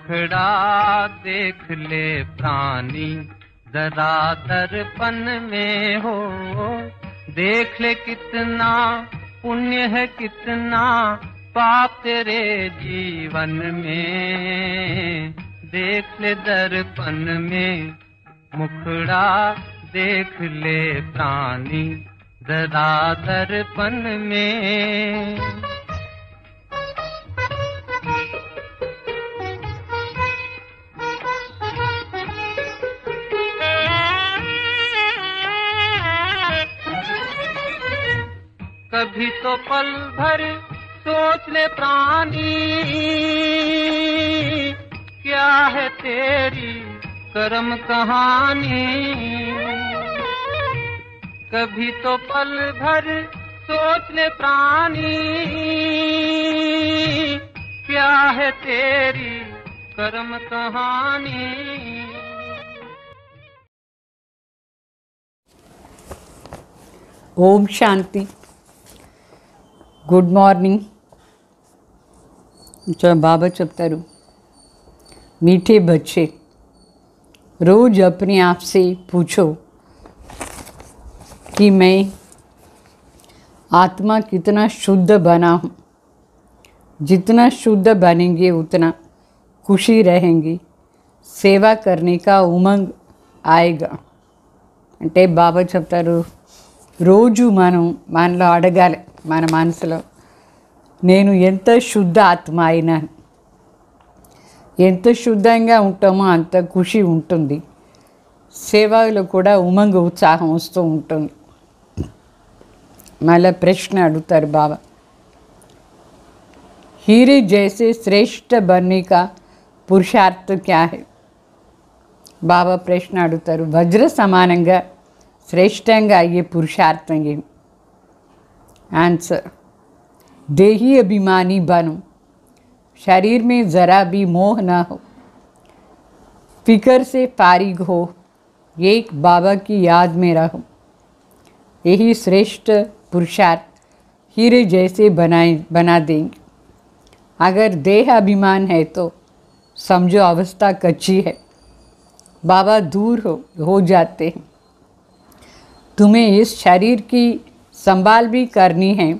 मुखड़ा देख ले प्राणी जरा दर्पण में हो, देख ले कितना पुण्य है कितना पाप तेरे जीवन में, देख ले दर्पण में मुखड़ा देख ले प्राणी जरा दर्पण में। कभी तो पल भर सोच ले प्राणी, क्या है तेरी कर्म कहानी। कभी तो पल भर सोच ले प्राणी, क्या है तेरी कर्म कहानी। ओम शांति। Good morning. जो बाबा చెప్తారు, मीठे बच्चे रोज अपने आप से पूछो कि मैं आत्मा कितना शुद्ध बना हूँ। जितना शुद्ध बनेंगे उतना खुशी रहेंगी, सेवा करने का उमंग आएगा। అంటే బాబా చెప్తారు, రోజు మనలో అడగాలి, మన మనసులో నేను ఎంత శుద్ధ ఆత్మ అయినా. ఎంత శుద్ధంగా ఉంటామో అంత ఖుషి ఉంటుంది, సేవలో కూడా ఉమంగ ఉత్సాహం వస్తూ ఉంటుంది. మళ్ళీ ప్రశ్న అడుగుతారు బాబా, हीरे जैसे श्रेष्ठ बनने का पुरुषार्थ क्या है? బాబా ప్రశ్న అడుగుతారు, వజ్ర సమానంగా శ్రేష్టంగా అయ్యే పురుషార్థం ఏమి? ఆన్సర్, देही अभिमानी बनो, शरीर में ज़रा भी मोह न हो, फिक्र से फारिग हो, एक बाबा की याद में रहो। यही श्रेष्ठ पुरुषार्थ हीरे जैसे बना देंगे। अगर देह अभिमान है तो समझो अवस्था कच्ची है, बाबा दूर हो जाते हैं। तुम्हें इस शरीर की संभाल भी करनी है,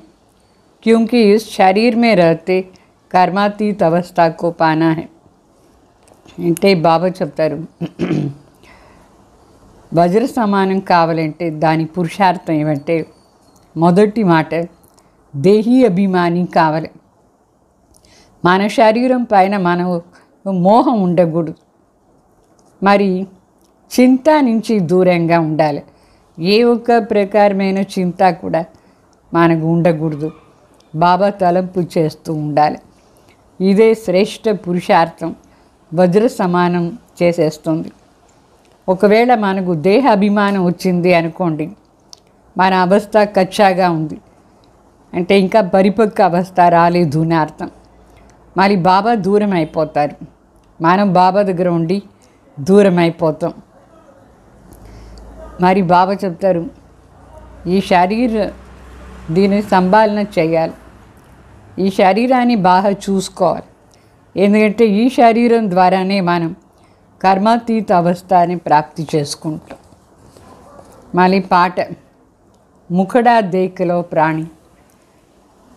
क्योंकि इस शरीर में रहते कर्मातीत अवस्था को पाना है। అంటే బాబా చెప్తారు, వజ్ర సమానం కావాలంటే దాని పురుషార్థం ఏమంటే, మొదటి మాట దేహీ అభిమాని కావాలి. మన శరీరం పైన మనం మోహం ఉండకూడదు, మరి చింత నుంచి దూరంగా ఉండాలి. ఏ ఒక్క ప్రకారమైన చింత కూడా మనకు ఉండకూడదు, బాబా తలంపు చేస్తూ ఉండాలి. ఇదే శ్రేష్ఠ పురుషార్థం వజ్ర సమానం చేసేస్తుంది. ఒకవేళ మనకు దేహ అభిమానం వచ్చింది అనుకోండి, మన అవస్థ కచ్చాగా ఉంది అంటే ఇంకా పరిపక్వ అవస్థ రాలేదు అని అర్థం. మరి బాబా దూరం అయిపోతారు, మనం బాబా దగ్గర ఉండి దూరం అయిపోతాం. మరి బాబా చెప్తారు, ఈ దీన్ని సంభాలన చేయాలి, ఈ శరీరాన్ని బాగా చూసుకోవాలి. ఎందుకంటే ఈ శరీరం ద్వారానే మనం కర్మాతీత అవస్థని ప్రాప్తి చేసుకుంటాం. మళ్ళీ పాట, ముఖడా దేకలో ప్రాణి,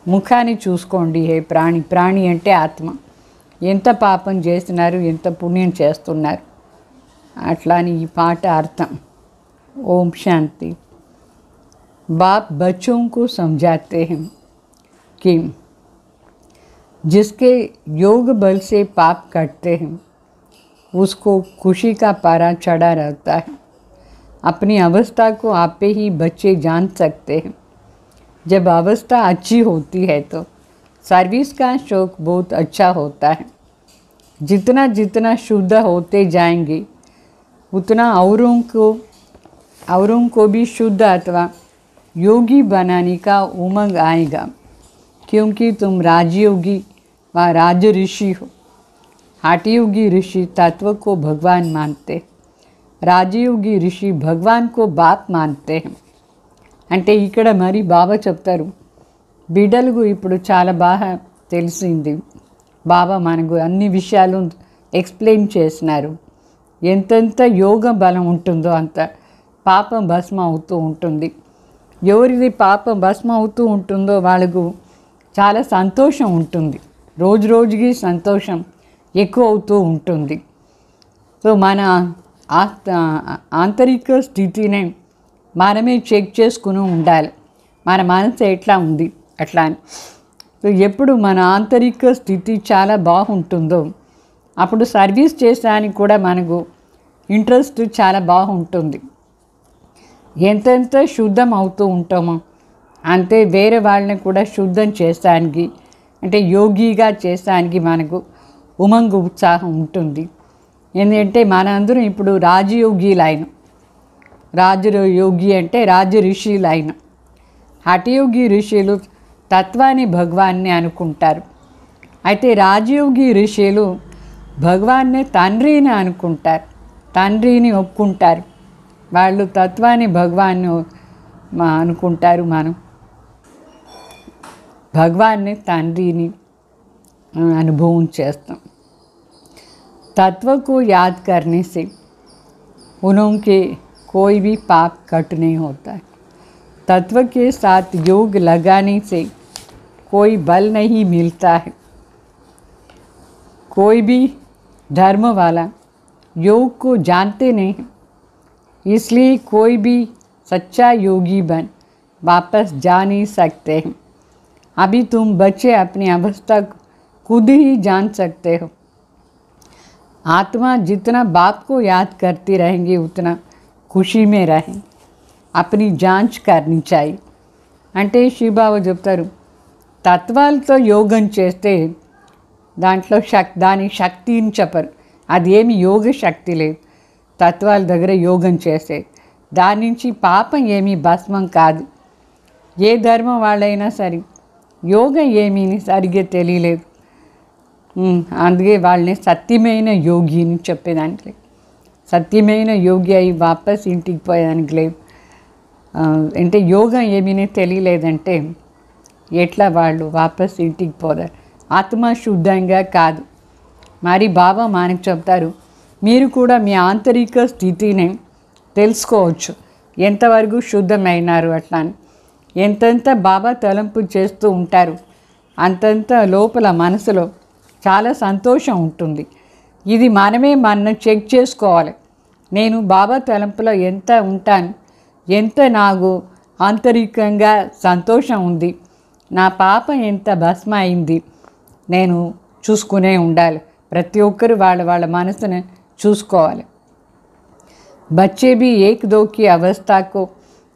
ముఖాన్ని చూసుకోండి హే ప్రాణి. ప్రాణి అంటే ఆత్మ. ఎంత పాపం చేస్తున్నారు, ఎంత పుణ్యం చేస్తున్నారు, అట్లాని ఈ పాట అర్థం. ఓం శాంతి. बाप बच्चों को समझाते हैं कि जिसके योग बल से पाप कटते हैं उसको खुशी का पारा चढ़ा रहता है। अपनी अवस्था को आप ही बच्चे जान सकते हैं। जब अवस्था अच्छी होती है तो सर्विस का शौक बहुत अच्छा होता है। जितना जितना शुद्ध होते जाएंगे उतना औरों को भी शुद्ध अथवा योगी बनाने का उमंग आएगा, क्योंकि तुम राजयोगी व राज ऋषि हो। हाटयोगी ऋषि तत्व को भगवान मानते, राजयोगी ऋषि भगवान को बाप मानते हैं. అంటే ఇక్కడ మరి బాబా చెప్తారు, బిడ్డలకు ఇప్పుడు చాలా బాగా తెలిసింది, బాబా మనకు అన్ని విషయాలు ఎక్స్ప్లెయిన్ చేసినారు. ఎంతెంత యోగ బలం ఉంటుందో అంత పాపం భస్మం అవుతూ ఉంటుంది. ఎవరిది పాపం భస్మం అవుతూ ఉంటుందో వాళ్ళకు చాలా సంతోషం ఉంటుంది. రోజు రోజుకి సంతోషం ఎక్కువ అవుతూ ఉంటుంది. సో మన ఆంతరిక స్థితిని మనమే చెక్ చేసుకుని ఉండాలి. మన మనసు ఎట్లా ఉంది అట్లా అని. సో ఎప్పుడు మన ఆంతరిక స్థితి చాలా బాగుంటుందో అప్పుడు సర్వీస్ చేసడానికి కూడా మనకు ఇంట్రెస్ట్ చాలా బాగుంటుంది. ఎంతెంత శుద్ధం అవుతూ ఉంటామో అంతే వేరే వాళ్ళని కూడా శుద్ధం చేసానికి, అంటే యోగిగా చేసానికి మనకు ఉమంగ ఉత్సాహం ఉంటుంది. ఎందుకంటే మనందరం ఇప్పుడు రాజయోగిలైన, రాజయోగి అంటే రాజ ఋషులైన. హఠయోగి ఋషులు తత్వాన్ని భగవాన్ని అనుకుంటారు. అయితే రాజయోగి ఋషులు భగవాన్ని తండ్రిని అనుకుంటారు, తండ్రిని ఒప్పుకుంటారు. వాళ్ళు తత్వాన్ని భగవాన్ని అనుకుంటారు. మనం భగవాన్ని తండ్రిని अनुभव చేస్తాం. तत्व को याद करने से उनके कोई भी पाप कट नहीं होता है. तत्व के साथ योग लगाने से कोई बल नहीं मिलता है. कोई भी धर्म वाला योग को जानते नहीं, इसलिए कोई भी सच्चा योगी बन वापस जा नहीं सकते हैं. अभी तुम बच्चे अपनी अवस्था खुद ही जान सकते हो. आत्मा जितना बाप को याद करती रहेंगे उतना खुशी में रहें. अपनी जांच करनी चाहिए. అంటే శివబాబా చెప్తారు, తత్వాలతో యోగం చేస్తే దాంట్లో దాని శక్తిని చెప్పరు. అది ఏమి యోగ శక్తి లేదు. తత్వాల దగ్గర యోగం చేస్తే దాని నుంచి పాపం ఏమీ భస్మం కాదు. ఏ ధర్మం వాళ్ళైనా సరే యోగం ఏమీ సరిగ్గా తెలియలేదు. అందుకే వాళ్ళని సత్యమైన యోగి అని చెప్పేదానికి లేదు. సత్యమైన యోగి అయి వాపస్ ఇంటికి పోయేదానికి లేదు. అంటే యోగం ఏమీ తెలియలేదంటే ఎట్లా వాళ్ళు వాపస్ ఇంటికి పోదారు? ఆత్మ శుద్ధంగా కాదు. మరి బాబా మనకు చెప్తారు, మీరు కూడా మీ ఆంతరిక స్థితిని తెలుసుకోవచ్చు, ఎంతవరకు శుద్ధమైనారు అట్లా అని. ఎంతెంత బాబా తలంపు చేస్తూ ఉంటారు అంతంత లోపల మనసులో చాలా సంతోషం ఉంటుంది. ఇది మనమే మన చెక్ చేసుకోవాలి. నేను బాబా తలంపులో ఎంత ఉంటాను, ఎంత నాకు ఆంతరికంగా సంతోషం ఉంది, నా పాపం ఎంత భస్మ అయింది, నేను చూసుకునే ఉండాలి. ప్రతి ఒక్కరు వాళ్ళ మనసుని చూసుకోవాలి. बच्चे भी एक दो की अवस्था को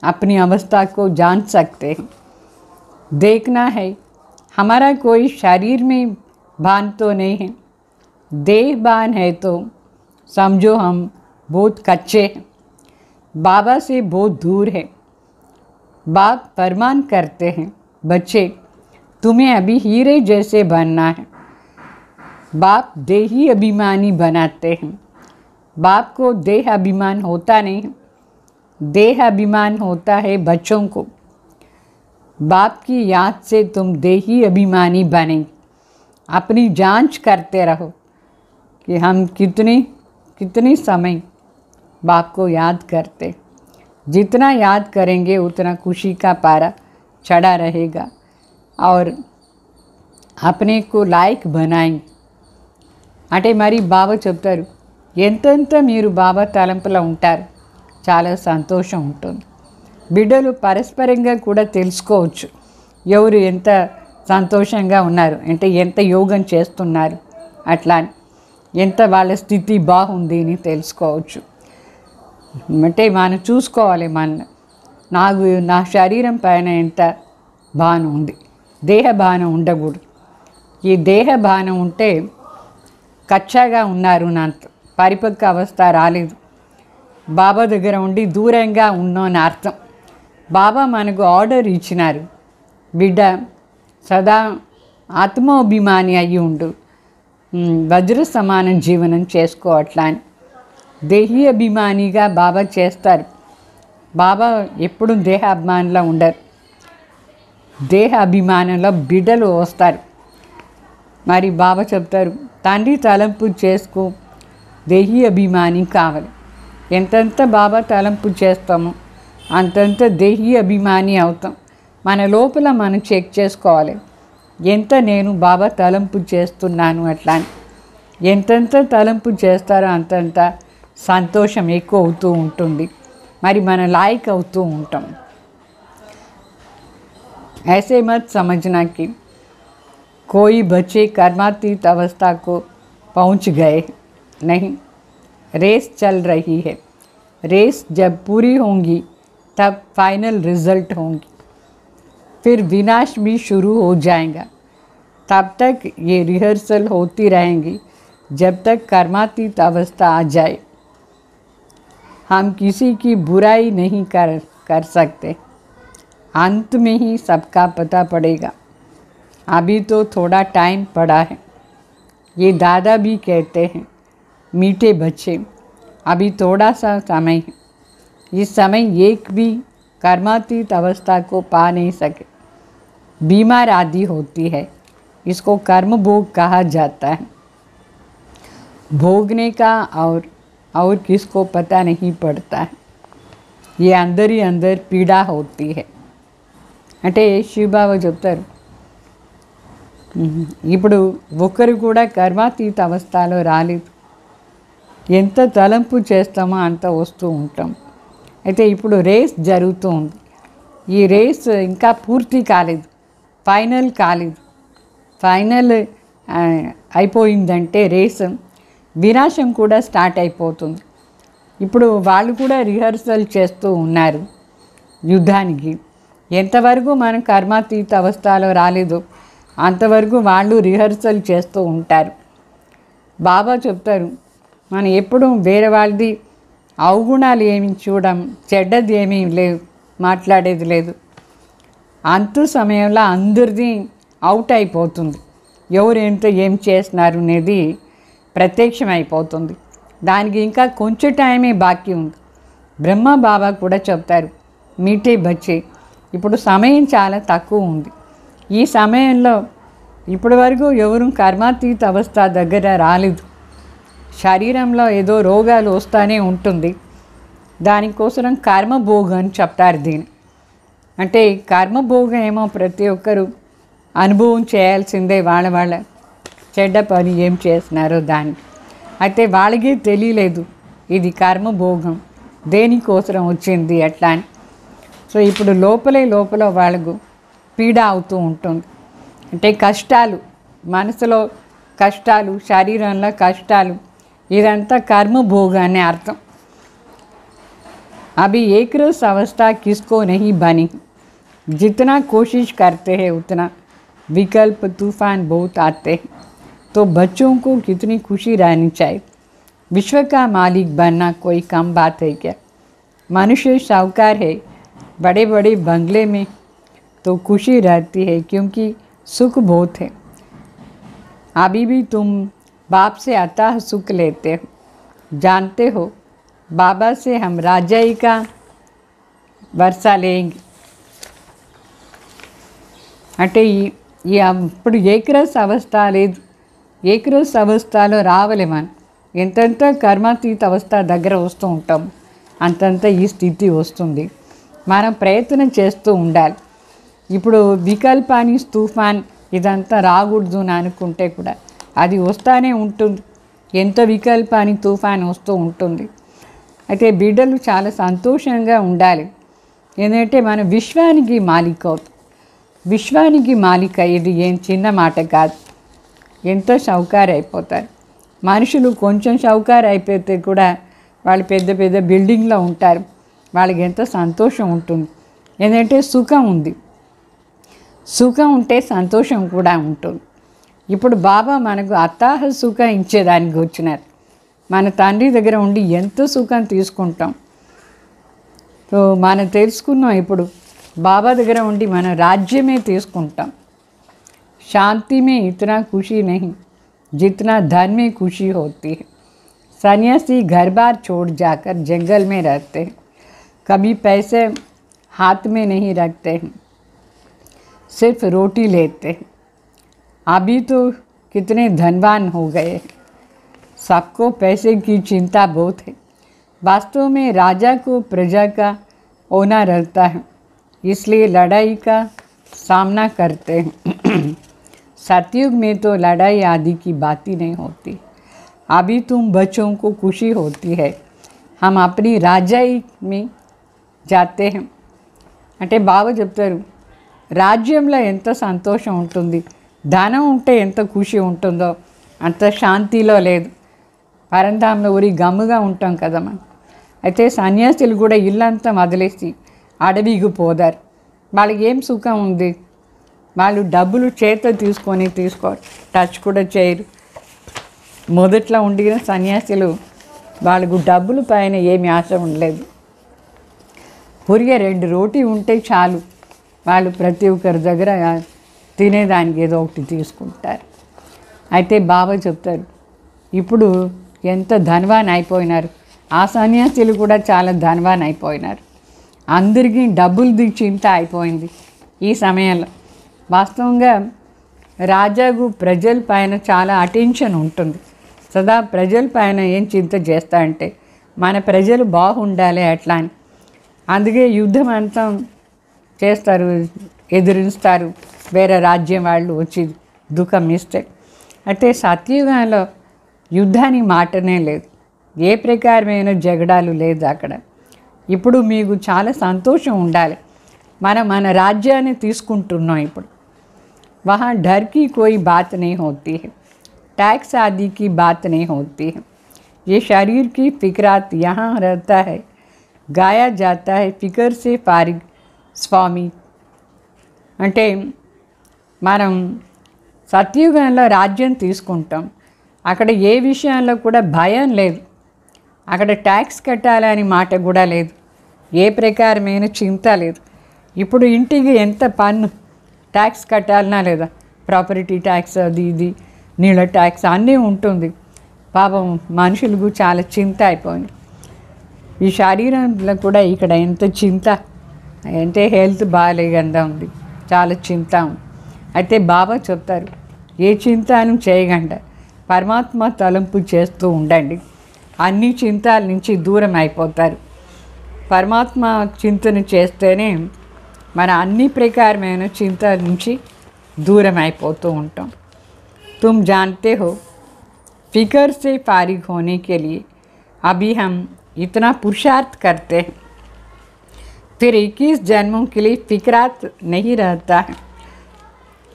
अपनी अवस्था को जान सकते हैं. देखना है हमारा कोई शरीर में भान तो नहीं है. देह भान है तो समझो हम बहुत कच्चे हैं, बाबा से बहुत दूर है. बाप फरमान करते हैं, बच्चे तुम्हें अभी हीरे जैसे बनना है. बाप देही अभिमानी बनाते हैं. बाप को देह अभिमान होता नहीं, देह अभिमान होता है बच्चों को. बाप की याद से तुम देही अभिमानी बने. अपनी जांच करते रहो कि हम कितनी समय बाप को याद करते. जितना याद करेंगे उतना खुशी का पारा चढ़ा रहेगा और अपने को लायक बनाएंगे. అంటే మరి బాబా చెప్తారు, ఎంతెంత మీరు బాబా తలంపులో ఉంటారు చాలా సంతోషం ఉంటుంది. బిడ్డలు పరస్పరంగా కూడా తెలుసుకోవచ్చు ఎవరు ఎంత సంతోషంగా ఉన్నారు, అంటే ఎంత యోగం చేస్తున్నారు, అట్లా ఎంత వాళ్ళ స్థితి బాగుంది అని తెలుసుకోవచ్చు. అంటే మనం చూసుకోవాలి, నా శరీరం పైన ఎంత బాణం ఉంది, దేహ బాణం ఉండకూడదు. ఈ దేహ బాణం ఉంటే కచ్చాగా ఉన్నారు, నా పరిపక్వ అవస్థ రాలేదు, బాబా దగ్గర ఉండి దూరంగా ఉన్నాను అర్థం. బాబా మనకు ఆర్డర్ ఇచ్చినారు, బిడ్డ సదా ఆత్మాభిమాని అయ్యి ఉండు, వజ్ర సమానం జీవనం చేసుకో అట్లా అని. దేహీ అభిమానిగా బాబా చేస్తారు. బాబా ఎప్పుడు దేహ అభిమానంలో ఉండరు, దేహ అభిమానంలో బిడ్డలు వస్తారు. మరి బాబా చెప్తారు, తండ్రి తలంపు చేసుకో దేహి అభిమాని కావాలి. ఎంతెంత బాబా తలంపు చేస్తామో అంతంత దేహి అభిమాని అవుతాం. మన లోపల మనం చెక్ చేసుకోవాలి, ఎంత నేను బాబా తలంపు చేస్తున్నాను అట్లా అని. ఎంతెంత తలంపు చేస్తారో అంతంత సంతోషం ఎక్కువ అవుతూ ఉంటుంది, మరి మన లాయక్ అవుతూ ఉంటాం. ऐसे मत समझना कि कोई बच्चे कर्मातीत अवस्था को पहुंच गए, नहीं, रेस चल रही है. रेस जब पूरी होंगी तब फाइनल रिजल्ट होंगी, फिर विनाश भी शुरू हो जाएगा. तब तक ये रिहर्सल होती रहेंगी जब तक कर्मातीत अवस्था आ जाए. हम किसी की बुराई नहीं कर सकते, अंत में ही सबका पता पड़ेगा. अभी तो थोड़ा टाइम पड़ा है. ये दादा भी कहते हैं, मीठे बच्चे, अभी थोड़ा सा समय है. इस समय एक भी कर्मातीत अवस्था को पा नहीं सके. बीमार आदि होती है, इसको कर्म भोग कहा जाता है. भोगने का और किसको पता नहीं पड़ता है. ये अंदर ही अंदर पीड़ा होती है. అంటే శివబాబా చెప్తారు, ఇప్పుడు ఒక్కరు కూడా కర్మాతీత అవస్థలో రాలేదు. ఎంత తలంపు చేస్తామో అంత వస్తూ ఉంటాం. అయితే ఇప్పుడు రేస్ జరుగుతూ ఉంది. ఈ రేస్ ఇంకా పూర్తి కాలేదు, ఫైనల్ కాలేదు. ఫైనల్ అయిపోయిందంటే రేస్ వినాశం కూడా స్టార్ట్ అయిపోతుంది. ఇప్పుడు వాళ్ళు కూడా రిహర్సల్ చేస్తూ ఉన్నారు యుద్ధానికి. ఎంతవరకు మనం కర్మాతీత అవస్థలో రాలేదో అంతవరకు వాళ్ళు రిహర్సల్ చేస్తూ ఉంటారు. బాబా చెప్తారు, మనం ఎప్పుడు వేరే వాళ్ళది అవగుణాలు ఏమి చూడం, చెడ్డది ఏమీ లేదు, మాట్లాడేది లేదు. అంతు సమయంలో అందరిది అవుట్ అయిపోతుంది. ఎవరేంటో ఏం చేస్తున్నారు అనేది ప్రత్యక్షమైపోతుంది. దానికి ఇంకా కొంచెం టైమే బాకీ ఉంది. బ్రహ్మ బాబా కూడా చెప్తారు, మీటే బచ్చే, ఇప్పుడు సమయం చాలా తక్కువ ఉంది. ఈ సమయంలో ఇప్పటి వరకు ఎవరు కర్మాతీత అవస్థ దగ్గర రాలేదు. శరీరంలో ఏదో రోగాలు వస్తూనే ఉంటుంది. దానికోసం కర్మభోగం అని చెప్తారు దీన్ని. అంటే కర్మభోగం ఏమో ప్రతి ఒక్కరు అనుభవం చేయాల్సిందే, వాళ్ళ చెడ్డ పని ఏం చేస్తున్నారో దానికి. అయితే వాళ్ళకి తెలియలేదు ఇది కర్మభోగం దేనికోసం వచ్చింది అట్లా అని. సో ఇప్పుడు లోపల వాళ్ళకు పీడ అవుతూ ఉంటుంది. అంటే కష్టాలు, మనసులో కష్టాలు, శరీరంలో కష్టాలు, ఇదంతా కర్మభోగాన్ని అర్థం. अभी एक रस अवस्था किसको नहीं बनी. जितना कोशिश करते हैं उतना विकल्प तूफान बहुत आते हैं. तो बच्चों को कितनी खुशी रहनी चाहिए. विश्व का मालिक बनना कोई कम बात है क्या. मनुष्य साहूकार है, बड़े बड़े बंगले में तो खुशी रहती है क्योंकि सुख बहुत है. अभी भी तुम बाप से अथाह सुख लेते हो. जानते हो बाबा से हम राजाई का वर्षा लेंगे. అంటే ఇప్పుడు ఏకరస్ అవస్థ లేదు. ఏకరస్ అవస్థలో రావాలి మనం. ఎంతెంత కర్మాతీత అవస్థ దగ్గర వస్తూ ఉంటాం అంతంత ఈ స్థితి వస్తుంది. మనం ప్రయత్నం చేస్తూ ఉండాలి. ఇప్పుడు వికల్పాన్ని తుఫాన్ ఇదంతా రాకూడదు అని అనుకుంటే కూడా అది వస్తూనే ఉంటుంది. ఎంత వికల్పాన్ని తుఫాన్ వస్తూ ఉంటుంది. అయితే బిడ్డలు చాలా సంతోషంగా ఉండాలి. ఎందుకంటే మనం విశ్వానికి మాలిక అవుతాం. విశ్వానికి మాలిక ఇది ఏం చిన్న మాట కాదు. ఎంతో షౌకారు అయిపోతారు మనుషులు. కొంచెం షౌకారు అయిపోతే కూడా వాళ్ళు పెద్ద పెద్ద బిల్డింగ్లో ఉంటారు. వాళ్ళకి ఎంతో సంతోషం ఉంటుంది. ఎందుకంటే సుఖం ఉంది. సుఖం ఉంటే సంతోషం కూడా ఉంటుంది. ఇప్పుడు బాబా మనకు అత్తాహ సుఖం ఇచ్చేదానికి వచ్చినారు. మన తండ్రి దగ్గర ఉండి ఎంతో సుఖం తీసుకుంటాం. సో మనం తెలుసుకున్నాం ఇప్పుడు బాబా దగ్గర ఉండి మన राज्य తీసుకుంటాం. शांति में इतना खुशी नहीं जितना धन में खुशी होती है. सन्यासी घर बार छोड़ जाकर जंगल में रहते हैं. कभी पैसे हाथ में नहीं रखते हैं, सिर्फ रोटी लेते हैं. अभी तो कितने धनवान हो गए। सबको पैसे की चिंता बहुत है। वास्तव में राजा को प्रजा का होना रहता है, इसलिए लड़ाई का सामना करते हैं। सतयुग में तो लड़ाई आदि की बात ही नहीं होती। अभी तुम बच्चों को खुशी होती है, हम अपनी రాజ్యాయి में जाते हैं అంటే బాబా చెప్తారు, రాజ్యంలో ఎంత సంతోషం ఉంటుంది, ధనం ఉంటే ఎంత ఖుషి ఉంటుందో అంత శాంతిలో లేదు. పరంధాంలో ఊరి గమ్ముగా ఉంటాం కదా మనం. అయితే సన్యాసులు కూడా ఇల్లంతా వదిలేసి అడవికి పోదారు. వాళ్ళకి ఏం సుఖం ఉంది? వాళ్ళు డబ్బులు చేత తీసుకొని టచ్ కూడా చేయరు. మొదట్లో ఉండిన సన్యాసులు వాళ్ళకు డబ్బుల పైన ఏమి ఆశ ఉండలేదు. పురిగే 2 రోటీ ఉంటే చాలు, వాళ్ళు ప్రతి ఒక్కరి దగ్గర తినేదానికి ఏదో ఒకటి తీసుకుంటారు. అయితే బాబా చెప్తారు, ఇప్పుడు ఎంత ధనవాన్ అయిపోయినారు. ఆ సన్యాసులు కూడా చాలా ధనవాన్ అయిపోయినారు. అందరికీ డబ్బులది చింత అయిపోయింది ఈ సమయంలో. వాస్తవంగా రాజాకు ప్రజల పైన చాలా అటెన్షన్ ఉంటుంది. సదా ప్రజల పైన ఏం చింత చేస్తా అంటే మన ప్రజలు బాగుండాలి అట్లా అని. అందుకే యుద్ధం అంతా చేస్తారు, ఎదిరిస్తారు వేరే రాజ్యం వాళ్ళు వచ్చి దుఃఖం ఇస్తే. అయితే సత్యుగంలో యుద్ధానికి మాటనే లేదు, ఏ ప్రకారమైన జగడాలు లేదు అక్కడ. ఇప్పుడు మీకు చాలా సంతోషం ఉండాలి. మన राज्याన్ని తీసుకుంటున్నాం ఇప్పుడు. वहाँ डर की कोई बात नहीं होती है, टैक्स आदि की बात नहीं होती है. ये शरीर की फिक्रात यहाँ रहता है, गाया जाता है फिक्र से फारिग स्वामी. అంటే మనం సత్యుగంలో రాజ్యం తీసుకుంటాం, అక్కడ ఏ విషయంలో కూడా భయం లేదు. అక్కడ ట్యాక్స్ కట్టాలని మాట కూడా లేదు, ఏ ప్రకారమైన చింత లేదు. ఇప్పుడు ఇంటికి ఎంత పన్ను ట్యాక్స్ కట్టాలనా లేదా, ప్రాపర్టీ ట్యాక్స్ అది ఇది నీళ్ళ ట్యాక్స్ అన్నీ ఉంటుంది. పాపం మనుషులకు చాలా చింత అయిపోయింది. ఈ శరీరంలో కూడా ఇక్కడ ఎంత చింత అంటే హెల్త్ బాగాలేకుండా ఉంది, చాలా చింత ఉంది. అయితే బాబా చెప్తారు, ఏ చింతను చేయకుండా పరమాత్మ తలంపు చేస్తూ ఉండండి, అన్ని చింతల నుంచి దూరం అయిపోతారు. పరమాత్మ చింతన చేస్తేనే మన అన్ని ప్రకారమైన చింతల నుంచి दूर అయిపోతూ ఉంటాం. तुम जानते हो फिक्र से फारिग होने के लिए अभी हम इतना पुरुषार्थ करते हैं, फिर 21 जन्मों के लिए फिक्रात नहीं रहता है.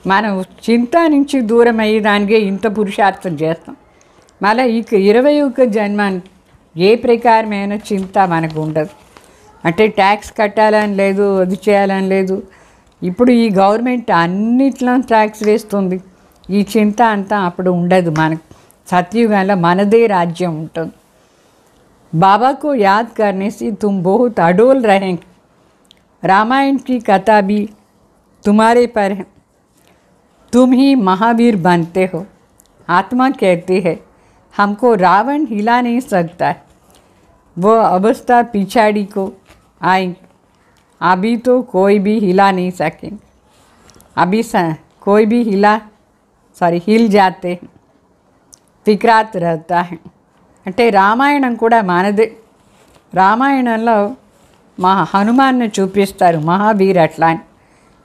మనం చింత నుంచి దూరం అయ్యేదానికే ఇంత పురుషార్థం చేస్తాం. మళ్ళీ ఇక 21 జన్మ ఏ ప్రకారమైన చింత మనకు ఉండదు. అంటే ట్యాక్స్ కట్టాలని లేదు, అది చేయాలని లేదు. ఇప్పుడు ఈ గవర్నమెంట్ అన్నిట్లో ట్యాక్స్ వేస్తుంది, ఈ చింత అంతా అప్పుడు ఉండదు. మనకు సత్యుగంలో మనదే రాజ్యం ఉంటుంది. बाबा को याद करने से तुम बहुत अडोल रहेंगे. रामायण की कथा भी तुम्हारे पर है, तुम ही महावीर बनते हो. आत्मा कहती है हमको रावण हिला नहीं सकता है, वो अवस्था पिछाड़ी को आएंगे. अभी तो कोई भी हिला नहीं सकेंगे. अभी कोई भी हिल जाते हैं, फिक्रात रहता है. అంటే రామాయణం కూడా మనదే. రామాయణంలో హనుమాన్ని చూపిస్తారు మహావీర్ అట్లా అని.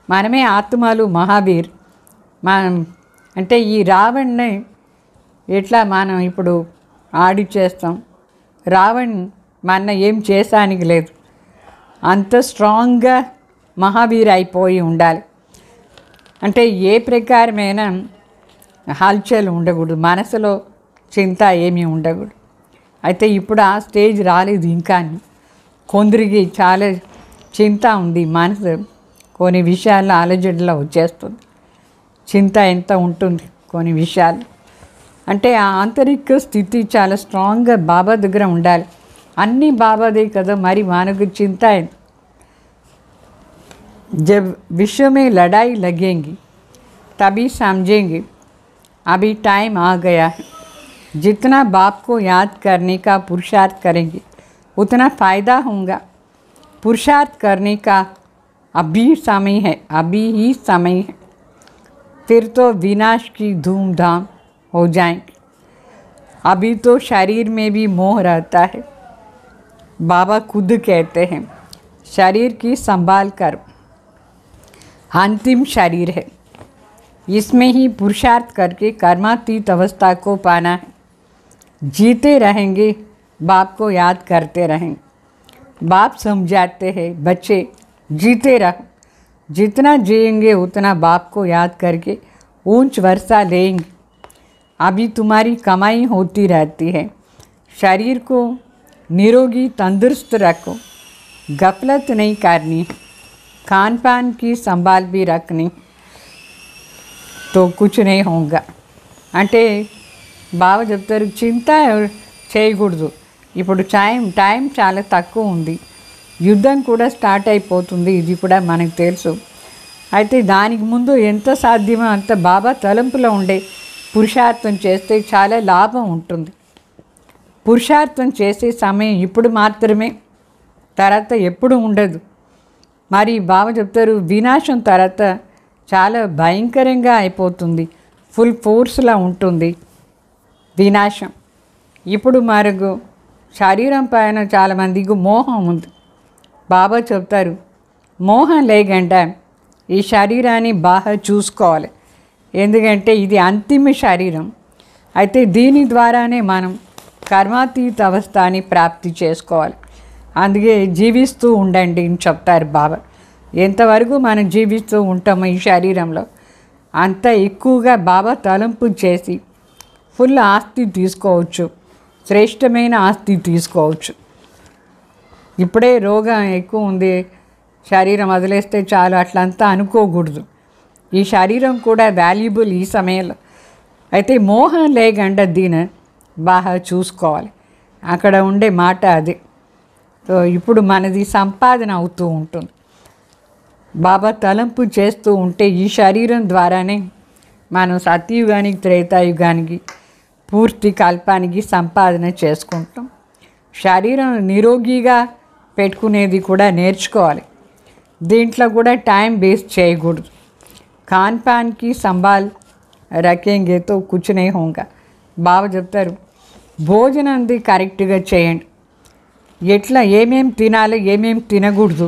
మనమే ఆత్మలు మహావీర్. మనం అంటే ఈ రావణ్ని ఎట్లా మనం ఇప్పుడు ఆడి చేస్తాం. రావణ్ మన ఏం చేసానికి లేదు, అంత స్ట్రాంగ్గా మహావీర్ అయిపోయి ఉండాలి. అంటే ఏ ప్రకారమైన హల్చల్ ఉండకూడదు, మనసులో చింత ఏమీ ఉండకూడదు. అయితే ఇప్పుడు ఆ స్టేజ్ రాలేదు ఇంకా. కొందరికి చాలా చింత ఉంది, మనసు కొన్ని విషయాల్లో అలజడిలో వచ్చేస్తుంది. చింత ఎంత ఉంటుంది కొన్ని విషయాలు. అంటే ఆ ఆంతరిక స్థితి చాలా స్ట్రాంగ్గా బాబా దగ్గర ఉండాలి. అన్నీ బాబాదే కదా, మరి మనకు చింత అయింది. जब विश्व में लड़ाई लगेंगी तभी समझेंगे अभी टाइम आ गया है. जितना बाप को याद करने का पुरुषार्थ करेंगे उतना फ़ायदा होगा. पुरुषार्थ करने का अभी समय है, अभी ही समय है. फिर तो विनाश की धूमधाम हो जाएंगे। अभी तो शरीर में भी मोह रहता है। बाबा खुद कहते हैं शरीर की संभाल कर, अंतिम शरीर है, इसमें ही पुरुषार्थ करके कर्मातीत अवस्था को पाना है। जीते रहेंगे, बाप को याद करते रहेंगे। बाप समझाते हैं बच्चे जीते रहो, जितना जिएंगे उतना बाप को याद करके ऊंच वर्षा लेंगे। अभी तुम्हारी कमाई होती रहती है, शरीर को निरोगी तंदुरुस्त रखो, गफलत नहीं करनी, खान पान की संभाल भी रखनी, तो कुछ नहीं होगा। అంటే బావ చెప్తారు చింత చేయకూడదు. ఇప్పుడు టైం చాలా తక్కువ ఉంది, యుద్ధం కూడా స్టార్ట్ అయిపోతుంది, ఇది కూడా మనకు తెలుసు. అయితే దానికి ముందు ఎంత సాధ్యమో అంత బాబా తలంపులో ఉండే పురుషార్థం చేస్తే చాలా లాభం ఉంటుంది. పురుషార్థం చేసే సమయం ఇప్పుడు మాత్రమే, తర్వాత ఎప్పుడు ఉండదు. మరి బాబా చెప్తారు వినాశం తర్వాత చాలా భయంకరంగా అయిపోతుంది, ఫుల్ ఫోర్స్లా ఉంటుంది వినాశం. ఇప్పుడు మరుగు శరీరం పైన చాలామందికి మోహం ఉంది. బాబా చెప్తారు మోహం లేకుండా ఈ శరీరాన్ని బాగా చూసుకోవాలి, ఎందుకంటే ఇది అంతిమ శరీరం. అయితే దీని ద్వారానే మనం కర్మాతీత అవస్థని ప్రాప్తి చేసుకోవాలి. అందుకే జీవిస్తూ ఉండండి అని చెప్తారు బాబా. ఎంతవరకు మనం జీవిస్తూ ఉంటామో ఈ శరీరంలో అంత ఎక్కువగా బాబా తలంపు చేసి ఫుల్ ఆస్తి తీసుకోవచ్చు, శ్రేష్టమైన ఆస్తి తీసుకోవచ్చు. ఇప్పుడే రోగం ఎక్కువ ఉంది, శరీరం వదిలేస్తే చాలు అట్లంతా అనుకోకూడదు. ఈ శరీరం కూడా వాల్యుబుల్ ఈ సమయంలో. అయితే మోహం లేకుండా దీన్ని బాగా చూసుకోవాలి. అక్కడ ఉండే మాట అదే. సో ఇప్పుడు మనది సంపాదన అవుతూ ఉంటుంది. బాబా తలంపు చేస్తూ ఉంటే ఈ శరీరం ద్వారానే మనం సత్యయుగానికి త్రేతాయుగానికి పూర్తి కల్పానికి సంపాదన చేసుకుంటాం. శరీరం నిరోగిగా పెట్టుకునేది కూడా నేర్చుకోవాలి. దీంట్లో కూడా టైం వేస్ట్ చేయకూడదు. खान पान की संभाल रखेंगे तो कुछ नहीं होगा. బాబా చెప్తారు భోజనంది కరెక్ట్గా చేయండి, ఎట్లా ఏమేం తినాలి ఏమేం తినకూడదు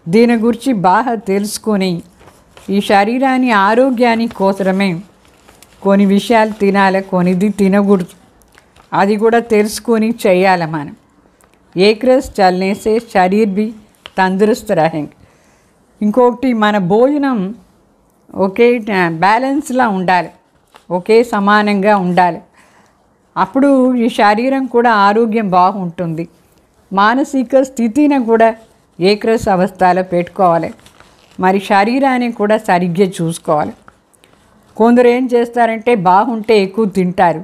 దీని గురించి బాగా తెలుసుకొని ఈ శరీరాన్ని ఆరోగ్యాన్ని కోసమే కొన్ని విషయాలు తినాలి, కొన్నిది తినకూడదు, అది కూడా తెలుసుకొని చేయాలి. మనం एक रस चलने से शरीर भी तंदुरुस्त रहेंगे. ఇంకొకటి మన భోజనం ఒకే బ్యాలెన్స్లా ఉండాలి, ఒకే సమానంగా ఉండాలి. అప్పుడు ఈ శరీరం కూడా ఆరోగ్యం బాగుంటుంది. మానసిక స్థితిని కూడా ఏకరస అవస్థలో పెట్టుకోవాలి. మరి శరీరాన్ని కూడా సరిగ్గా చూసుకోవాలి. కొందరు ఏం చేస్తారంటే బాగుంటే ఎక్కువ తింటారు,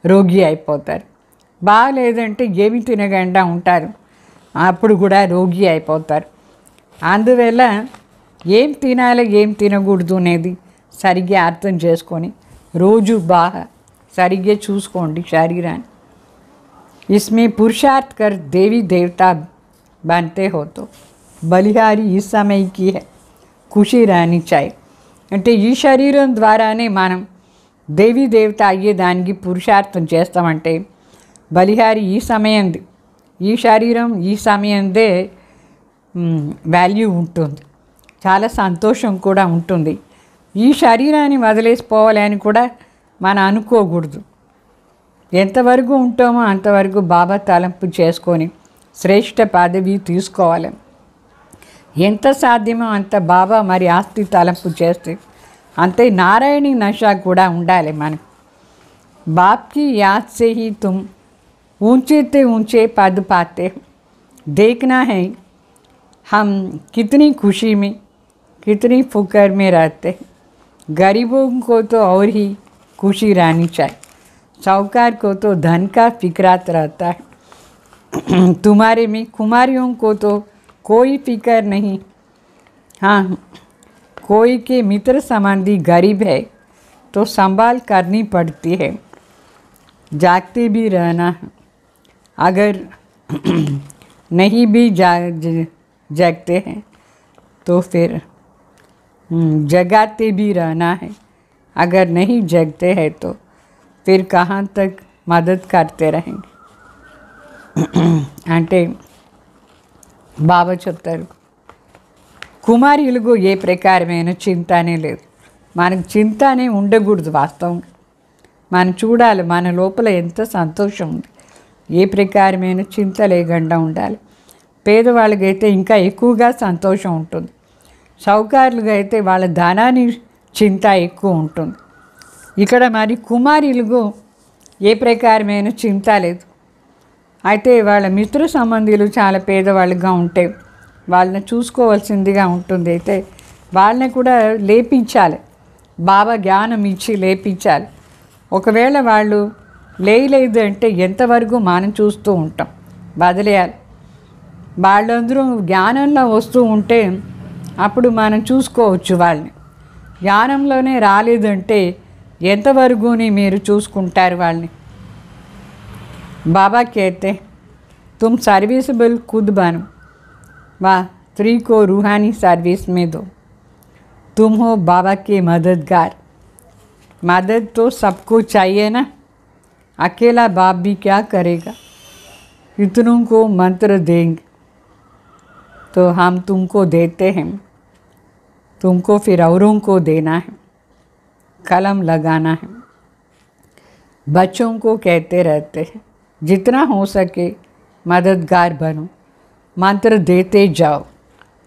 రోగి అయిపోతారు. బాగలేదంటే ఏమి తినకుండా ఉంటారు, అప్పుడు కూడా రోగి అయిపోతారు. అందువల్ల ఏం తినాలి ఏం తినకూడదు అనేది సరిగ్గా అర్థం చేసుకొని రోజు బాగా సరిగ్గా చూసుకోండి శరీరాన్ని. इसमें पुरुषार्थ कर देवी देवता बनते हो तो बलिहारी इस समय की है, खुशी रहनी चाहिए. అంటే ఈ శరీరం ద్వారానే మనం దేవీ దేవత అయ్యేదానికి పురుషార్థం చేస్తామంటే బలిహారి ఈ సమయంది, ఈ శరీరం ఈ సమయందే వాల్యూ ఉంటుంది, చాలా సంతోషం కూడా ఉంటుంది. ఈ శరీరాన్ని వదిలేసిపోవాలని కూడా మనం అనుకోకూడదు. ఎంతవరకు ఉంటామో అంతవరకు బాబా తలంపు చేసుకొని శ్రేష్ఠ పదవి తీసుకోవాలి. ఎంత సాధ్యమో అంత బాబా మరి ఆస్తి తలంపు చేస్తే అంతే నారాయణి నష కూడా ఉండాలి మనకు. బాప్కి యాద్ సే హీ తుమ్ ऊंचे ते ऊंचे पद पाते हो. देखना है हम कितनी खुशी में कितनी फुकर में रहते हैं. गरीबों को तो और ही खुशी रहनी चाहिए, साहूकार को तो धन का फिक्रात रहता है. तुम्हारे में कुमारियों को तो कोई फिक्र नहीं. हाँ, कोई के मित्र संबंधी गरीब है तो संभाल करनी पड़ती है. जागते भी रहना है, अगर नहीं भी जगते हैं तो फिर जगाते भी रहना है. अगर नहीं जगते हैं तो फिर कहाँ तक मदद करते रहेंगे. అంటే బాబా చెప్తారు, కుమారులకు ఏ ప్రకారమైన చింతనే లేదు. మనకు చింతనే ఉండకూడదు. వాస్తవంగా మనం చూడాలి మన లోపల ఎంత సంతోషం ఉంది. ఏ ప్రకారమైన చింత లేకుండా ఉండాలి. పేదవాళ్ళకైతే ఇంకా ఎక్కువగా సంతోషం ఉంటుంది. షౌకారులుగా అయితే వాళ్ళ ధనాన్ని చింత ఎక్కువ ఉంటుంది. ఇక్కడ మరి కుమారులకు ఏ ప్రకారమైన చింత లేదు. అయితే వాళ్ళ మిత్ర సంబంధులు చాలా పేదవాళ్ళుగా ఉంటే వాళ్ళని చూసుకోవాల్సిందిగా ఉంటుంది. అయితే వాళ్ళని కూడా లేపించాలి. బాబా జ్ఞానం ఇచ్చి లేపించాలి. ఒకవేళ వాళ్ళు లేయలేదు అంటే ఎంతవరకు మనం చూస్తూ ఉంటాం. వదిలేయాలి. వాళ్ళందరూ జ్ఞానంలో వస్తూ ఉంటే అప్పుడు మనం చూసుకోవచ్చు వాళ్ళని. జ్ఞానంలోనే రాలేదంటే ఎంతవరకుని మీరు చూసుకుంటారు వాళ్ళని. बाबा कहते तुम सर्विसबल खुद बनो, वाह स्त्री को रूहानी सर्विस में दो. तुम हो बाबा के मददगार. मदद तो सबको चाहिए ना. अकेला बाप भी क्या करेगा. इतनों को मंत्र देंगे तो हम तुमको देते हैं. तुमको फिर औरों को देना है. कलम लगाना है. बच्चों को कहते रहते हैं जितना हो सके मददगार बनो, मंत्र देते जाओ.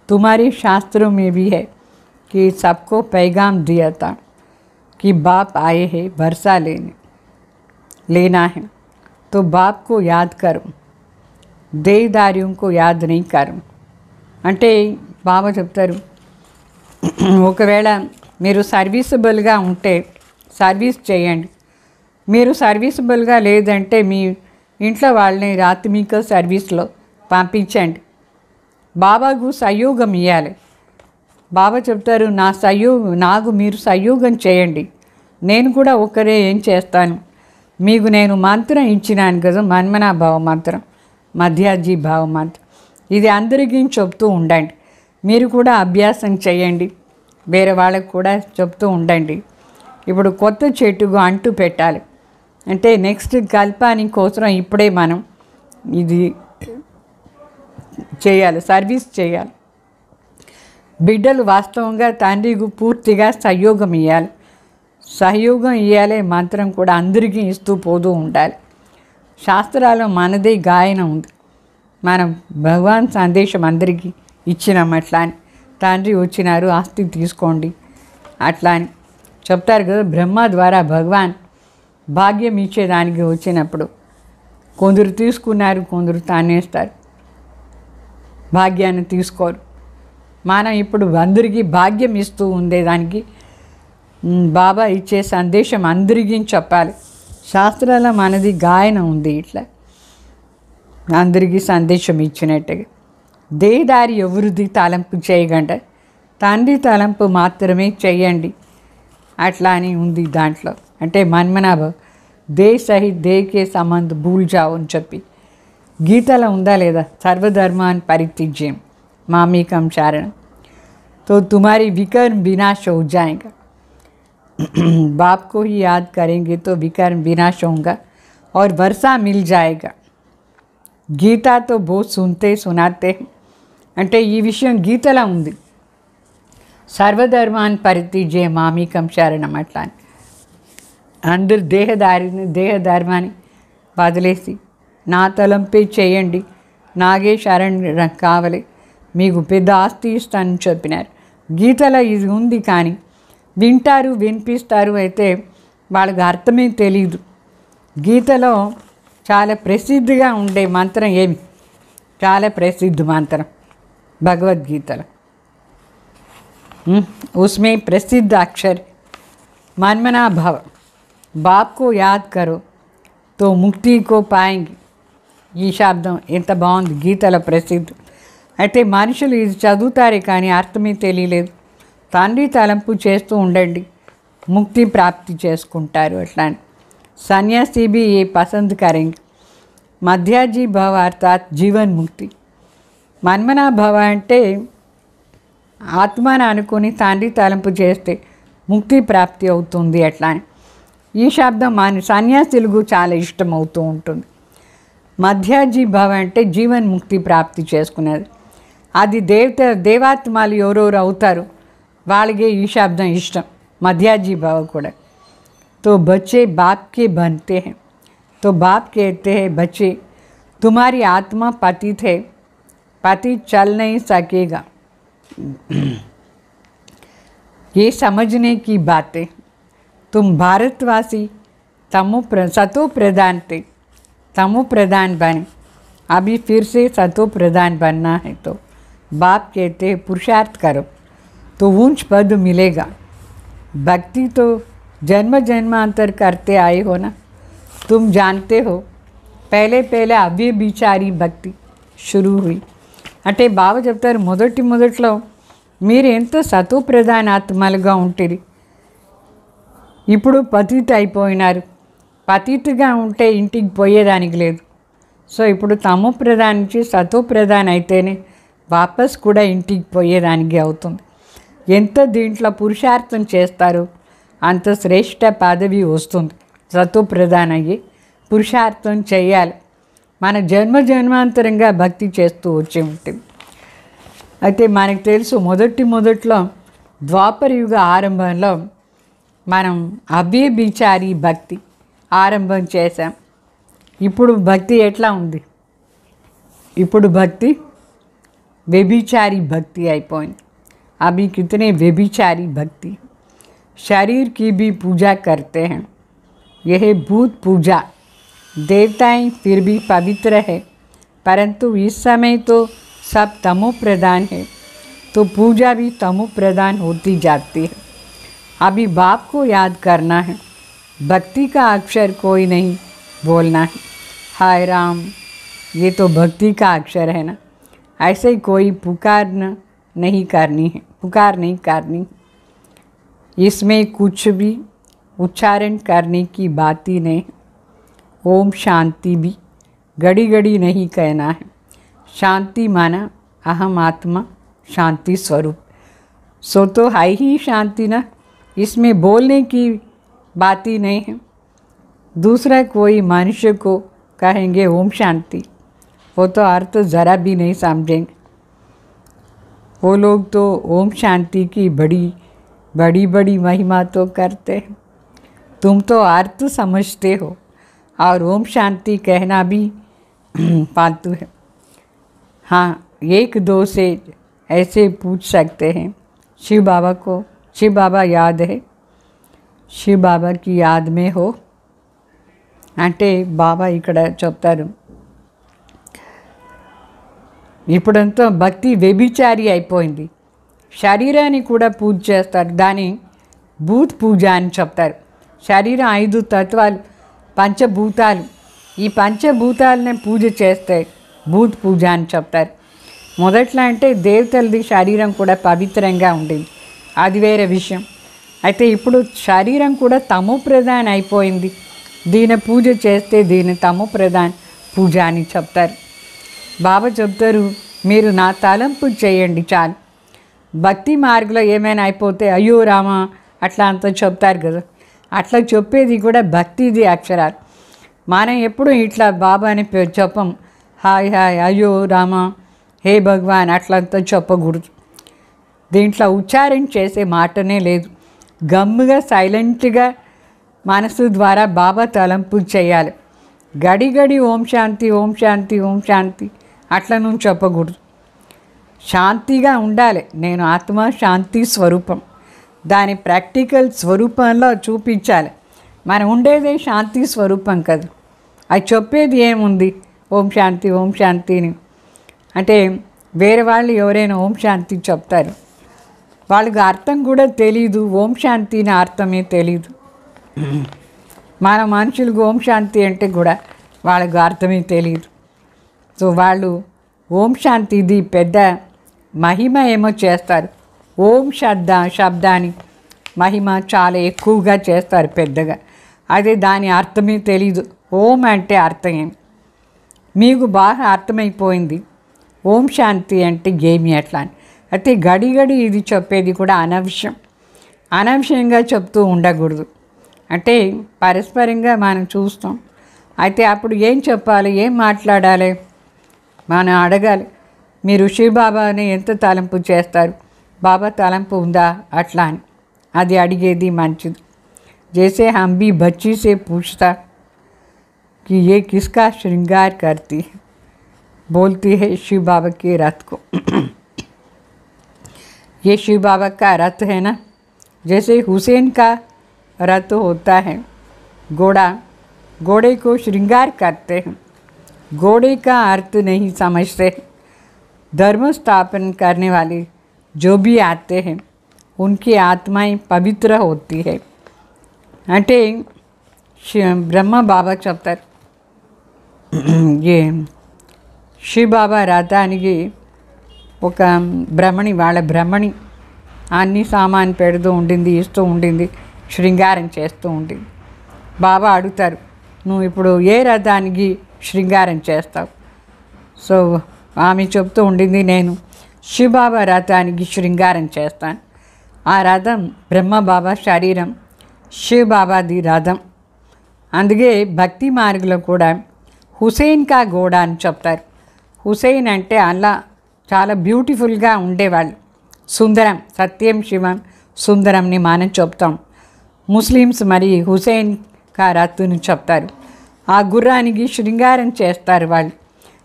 तुम्हारे शास्त्रों में भी है कि सबको पैगाम दिया था कि बाप आए हैं वर्षा लेना है. तो बाप को याद करो, देहदारियों को याद नहीं करो. అంటే బాబా చెప్తారు, ఒకవేళ మీరు సర్వీసబుల్గా ఉంటే సర్వీస్ చేయండి. మీరు సర్వీసబుల్గా లేదంటే మీ ఇంట్లో వాళ్ళని ఆత్మిక సర్వీస్లో పంపించండి. బాబాకు సహయోగం ఇవ్వాలి. బాబా చెప్తారు, నాకు మీరు సహయోగం చేయండి. నేను కూడా ఒకరే ఏం చేస్తాను. మీకు నేను మంత్రం ఇచ్చినాను కదా, మన్మనా భావ మంత్రం, మధ్యాజీ భావ మంత్రం. ఇది అందరికీ చెప్తూ ఉండండి. మీరు కూడా అభ్యాసం చేయండి. వేరే వాళ్ళకు కూడా చెప్తూ ఉండండి. ఇప్పుడు కొత్త చెట్టుకు అంటు పెట్టాలి అంటే నెక్స్ట్ కల్పానికి కోసం ఇప్పుడే మనం ఇది చేయాలి, సర్వీస్ చేయాలి. బిడ్డలు వాస్తవంగా తండ్రికి పూర్తిగా సహయోగం ఇవ్వాలి. సహయోగం ఇవ్వాలి. మంత్రం కూడా అందరికీ ఇస్తూ పోతూ ఉండాలి. శాస్త్రాల్లో మనదే గాయన ఉంది. మనం భగవాన్ సందేశం అందరికీ ఇచ్చినాం. అట్లా అని తండ్రి వచ్చినారు ఆస్తి తీసుకోండి అట్లా అని చెప్తారు కదా. బ్రహ్మ ద్వారా భగవాన్ భాగ్యం ఇచ్చేదానికి వచ్చినప్పుడు కొందరు తీసుకున్నారు, కొందరు తానేస్తారు, భాగ్యాన్ని తీసుకోరు. మనం ఇప్పుడు అందరికీ భాగ్యం ఇస్తూ ఉండేదానికి బాబా ఇచ్చే సందేశం అందరికీ చెప్పాలి. శాస్త్రాల మనది గాయన ఉంది. ఇట్లా అందరికీ సందేశం ఇచ్చినట్టుగా దేహదారి ఎవరిది తలంపు చేయగంట, తండ్రి తలంపు మాత్రమే చేయండి అట్లా అని ఉంది దాంట్లో. అంటే మన్మనాభ దే సహిత్ దేకే సంబంధ భూల్ జావు అని చెప్పి గీతలో ఉందా లేదా. సర్వధర్మాన్ పరిత్యజ్యం మామేకం చారణం तो तुम्हारी विकर्म विनाश हो जाएगा. बाप को ही याद करेंगे तो विकर्म विनाश होगा और वर्षा मिल जाएगा. गीता तो बहुत सुनते सुनाते అంటే ఈ విషయం గీతలా ఉంది. సర్వధర్మాన్ పరిత్యజ్య మామేకం శరణం అట్లా అని అందరు దేహధర్మాన్ని వదిలేసి నా తలంపే చేయండి, నాగే శరణ్ కావాలి, మీకు పెద్ద ఆస్తి ఇస్తానని చెప్పినారు. గీతలో ఇది ఉంది కానీ వింటారు, వినిపిస్తారు, అయితే వాళ్ళకి అర్థమే తెలీదు. గీతలో చాలా ప్రసిద్ధిగా ఉండే మంత్రం ఏమి, చాలా ప్రసిద్ధ మంత్రం భగవద్గీతలో. उसमें प्रसिद्ध अक्षर मनमना भव, बाप को याद करो तो मुक्ति को पाएंगे. ఈ శబ్దం ఎంత బాగుంది, గీతలో ప్రసిద్ధి. అయితే మనుషులు ఇది చదువుతారే కానీ అర్థమే తెలియలేదు. తండ్రి తలంపు చేస్తూ ఉండండి, ముక్తి ప్రాప్తి చేసుకుంటారు. అట్లా సన్యాసి भी ये पसंद करेंगे. మధ్యాజీ భవ అర్థాత్ జీవన్ ముక్తి. మన్మనా భవ అంటే ఆత్మను అనుకుని తండ్రి తలంపు చేస్తే ముక్తి ప్రాప్తి అవుతుంది. అట్లా ఈ శబ్దం మన సన్యాసులకు చాలా ఇష్టమవుతూ ఉంటుంది. మధ్యాజీ భవ అంటే జీవన్ముక్తి ప్రాప్తి చేసుకునేది. అది దేవాత్మలు ఎవరెవరు అవుతారు వాళ్ళకే ఈ శబ్దం ఇష్టం. మధ్యాజీ భవ కూడా. तो बच्चे बाप के बनते हैं, तो बाप कहते हैं बच्चे तुम्हारी आत्मा पतित है, पतित चल नहीं सकेगा. ये समझने की बातें. तुम भारतवासी सतो प्रधान थे, तमो प्रधान बने, अभी फिर से सतो प्रधान बनना है. तो बाप कहते हैं पुरुषार्थ करो तो ऊंच पद मिलेगा. भक्ति तो जन्म जन्मांतर करते आए हो ना, तुम जानते हो. पहले पहले అవ్యభిచారి భక్తి షురూ हुई. అంటే బాబా చెప్తారు మొదట్లో మీరు ఎంతో సతో ప్రధాన ఆత్మలుగా ఉంటుంది, ఇప్పుడు పతిత అయిపోయినారు. పతితగా ఉంటే ఇంటికి పోయేదానికి లేదు. సో ఇప్పుడు తమో ప్రధాన నుంచి సతో ప్రధాన అయితేనే వాపస్ కూడా ఇంటికి పోయేదానికి అవుతుంది. ఎంత దీంట్లో పురుషార్థం చేస్తారు అంత శ్రేష్ట పదవి వస్తుంది. సతో ప్రధాన అయ్యి పురుషార్థం చేయాలి. మన జన్మాంతరంగా భక్తి చేస్తూ వచ్చి ఉంటుంది. అయితే మనకు తెలుసు మొదట్లో ద్వాపర యుగ ఆరంభంలో మనం అవ్యభిచారి భక్తి ఆరంభం చేశాం. ఇప్పుడు భక్తి ఎట్లా ఉంది? ఇప్పుడు భక్తి వ్యభిచారి భక్తి అయిపోయింది. అవి కితనే వ్యభిచారి భక్తి. शरीर की भी पूजा करते हैं, यह भूत पूजा. देवताएं फिर भी पवित्र है, परंतु इस समय तो सब तमो प्रधान है, तो पूजा भी तमो प्रधान होती जाती है. अभी बाप को याद करना है, भक्ति का अक्षर कोई नहीं बोलना है. हाय राम, ये तो भक्ति का अक्षर है ना. ऐसे ही कोई पुकार नहीं करनी. इसमें कुछ भी उच्चारण करने की बात ही नहीं. ओम शांति भी घड़ी घड़ी नहीं कहना है. शांति माना अहम आत्मा शांति स्वरूप. सो तो है ही शांति ना, इसमें बोलने की बात ही नहीं है. दूसरा कोई मनुष्य को कहेंगे ओम शांति, वो तो अर्थ ज़रा भी नहीं समझेंगे. वो लोग तो ओम शांति की बड़ी महिमा तो करते हैं. तुम तो अर्थ समझते हो और ओम शांति कहना भी फालतू है. हाँ, एक दो से ऐसे पूछ सकते हैं. शिव बाबा याद है, शिव बाबा की याद में हो అంటే బాబా ఇక్కడ చెప్తారు. ఇప్పుడంతా భక్తి వ్యభిచారి అయిపోయింది. శరీరాన్ని కూడా పూజ చేస్తారు, దాని భూత్ పూజ అని చెప్తారు. శరీరం 5 తత్వాలు, పంచభూతాలు. ఈ పంచభూతాలనే పూజ చేస్తే భూత్ పూజ అని చెప్తారు. మొదట్లో అంటే దేవతలది శరీరం కూడా పవిత్రంగా ఉండేది, అది వేరే విషయం. అయితే ఇప్పుడు శరీరం కూడా తమో ప్రధాన అయిపోయింది. దీని పూజ చేస్తే దీని తమో ప్రధాన పూజ అని చెప్తారు. బాబా చెప్తారు మీరు నా తలంపు చేయండి చాలు. భక్తి మార్గంలో ఏమైనా అయిపోతే అయ్యో రామా అట్లా అంత చెప్తారు కదా, అట్లా చెప్పేది కూడా భక్తిది అక్షరాలు. మనం ఎప్పుడు ఇట్లా బాబా అని చెప్పం. హాయ్ హాయ్ అయ్యో రామా హే భగవాన్ అట్లంతా చెప్పకూడదు. దీంట్లో ఉచ్చారణ చేసే మాటనే లేదు. గమ్ముగా సైలెంట్గా మనసు ద్వారా బాబా తలంపు చేయాలి. గడి గడి ఓం శాంతి ఓం శాంతి ఓం శాంతి అట్లా నువ్వు చెప్పకూడదు. శాంతిగా ఉండాలి. నేను ఆత్మ శాంతి స్వరూపం, దాని ప్రాక్టికల్ స్వరూపంలో చూపించాలి. మనం ఉండేదే శాంతి స్వరూపం కదా, అది చెప్పేది ఏముంది ఓం శాంతిని అంటే వేరే వాళ్ళు ఎవరైనా ఓం శాంతి చెప్తారు, వాళ్ళకి అర్థం కూడా తెలీదు. ఓం శాంతిని అర్థమే తెలీదు. మన మనుషులకు ఓం శాంతి అంటే కూడా వాళ్ళకు అర్థమే తెలియదు. సో వాళ్ళు ఓం శాంతిది పెద్ద మహిమ ఏమో చేస్తారు. ఓం శబ్దాన్ని మహిమ చాలా ఎక్కువగా చేస్తారు పెద్దగా. అదే దాని అర్థమే తెలీదు. ఓం అంటే అర్థం ఏమి మీకు బాగా అర్థమైపోయింది. ఓం శాంతి అంటే ఏమి అట్లా అని. అయితే గడి ఇది చెప్పేది కూడా అనవసరంగా చెప్తూ ఉండకూడదు. అంటే పరస్పరంగా మనం చూస్తాం. అయితే అప్పుడు ఏం చెప్పాలి, ఏం మాట్లాడాలి, మనం అడగాలి. మీరు శివబాబాని ఎంత తలంపు చేస్తారు, బాబా తలంపు ఉందా అట్లా అని అది అడిగేది మంచిది. जैसे हम भी बच्ची से पूछता कि ये किसका श्रृंगार करती है, बोलती है शिव बाबा के रथ को। ये शिव बाबा का रथ है ना, जैसे हुसैन का रथ होता है, घोड़े को श्रृंगार करते हैं। घोड़े का अर्थ नहीं समझते। धर्म स्थापन करने वाले जो भी आते हैं उनकी आत्माएं पवित्र होती है। అంటే బ్రహ్మ బాబా చెప్తారు, ఏ శివ బాబా రథానికి ఒక వాళ్ళ బ్రహ్మణి అన్ని సామాన్ పెడుతూ ఉండింది, ఇస్తూ ఉండింది, శృంగారం చేస్తూ ఉండింది. బాబా అడుగుతారు, నువ్వు ఇప్పుడు ఏ రథానికి శృంగారం చేస్తావు? సో ఆమె చెప్తూ ఉండింది, నేను శివబాబా రథానికి శృంగారం చేస్తాను. ఆ రథం బ్రహ్మబాబా శరీరం, శివబాబాది రథం. అందుకే భక్తి మార్గంలో కూడా హుసేన్ కా గోడా అని చెప్తారు. హుసేన్ అంటే అలా చాలా బ్యూటిఫుల్గా ఉండేవాళ్ళు, సుందరం, సత్యం శివం సుందరంని మనం చెప్తాం. ముస్లిమ్స్ మరి హుసేన్ కా రత్తుని చెప్తారు. ఆ గుర్రానికి శృంగారం చేస్తారు వాళ్ళు.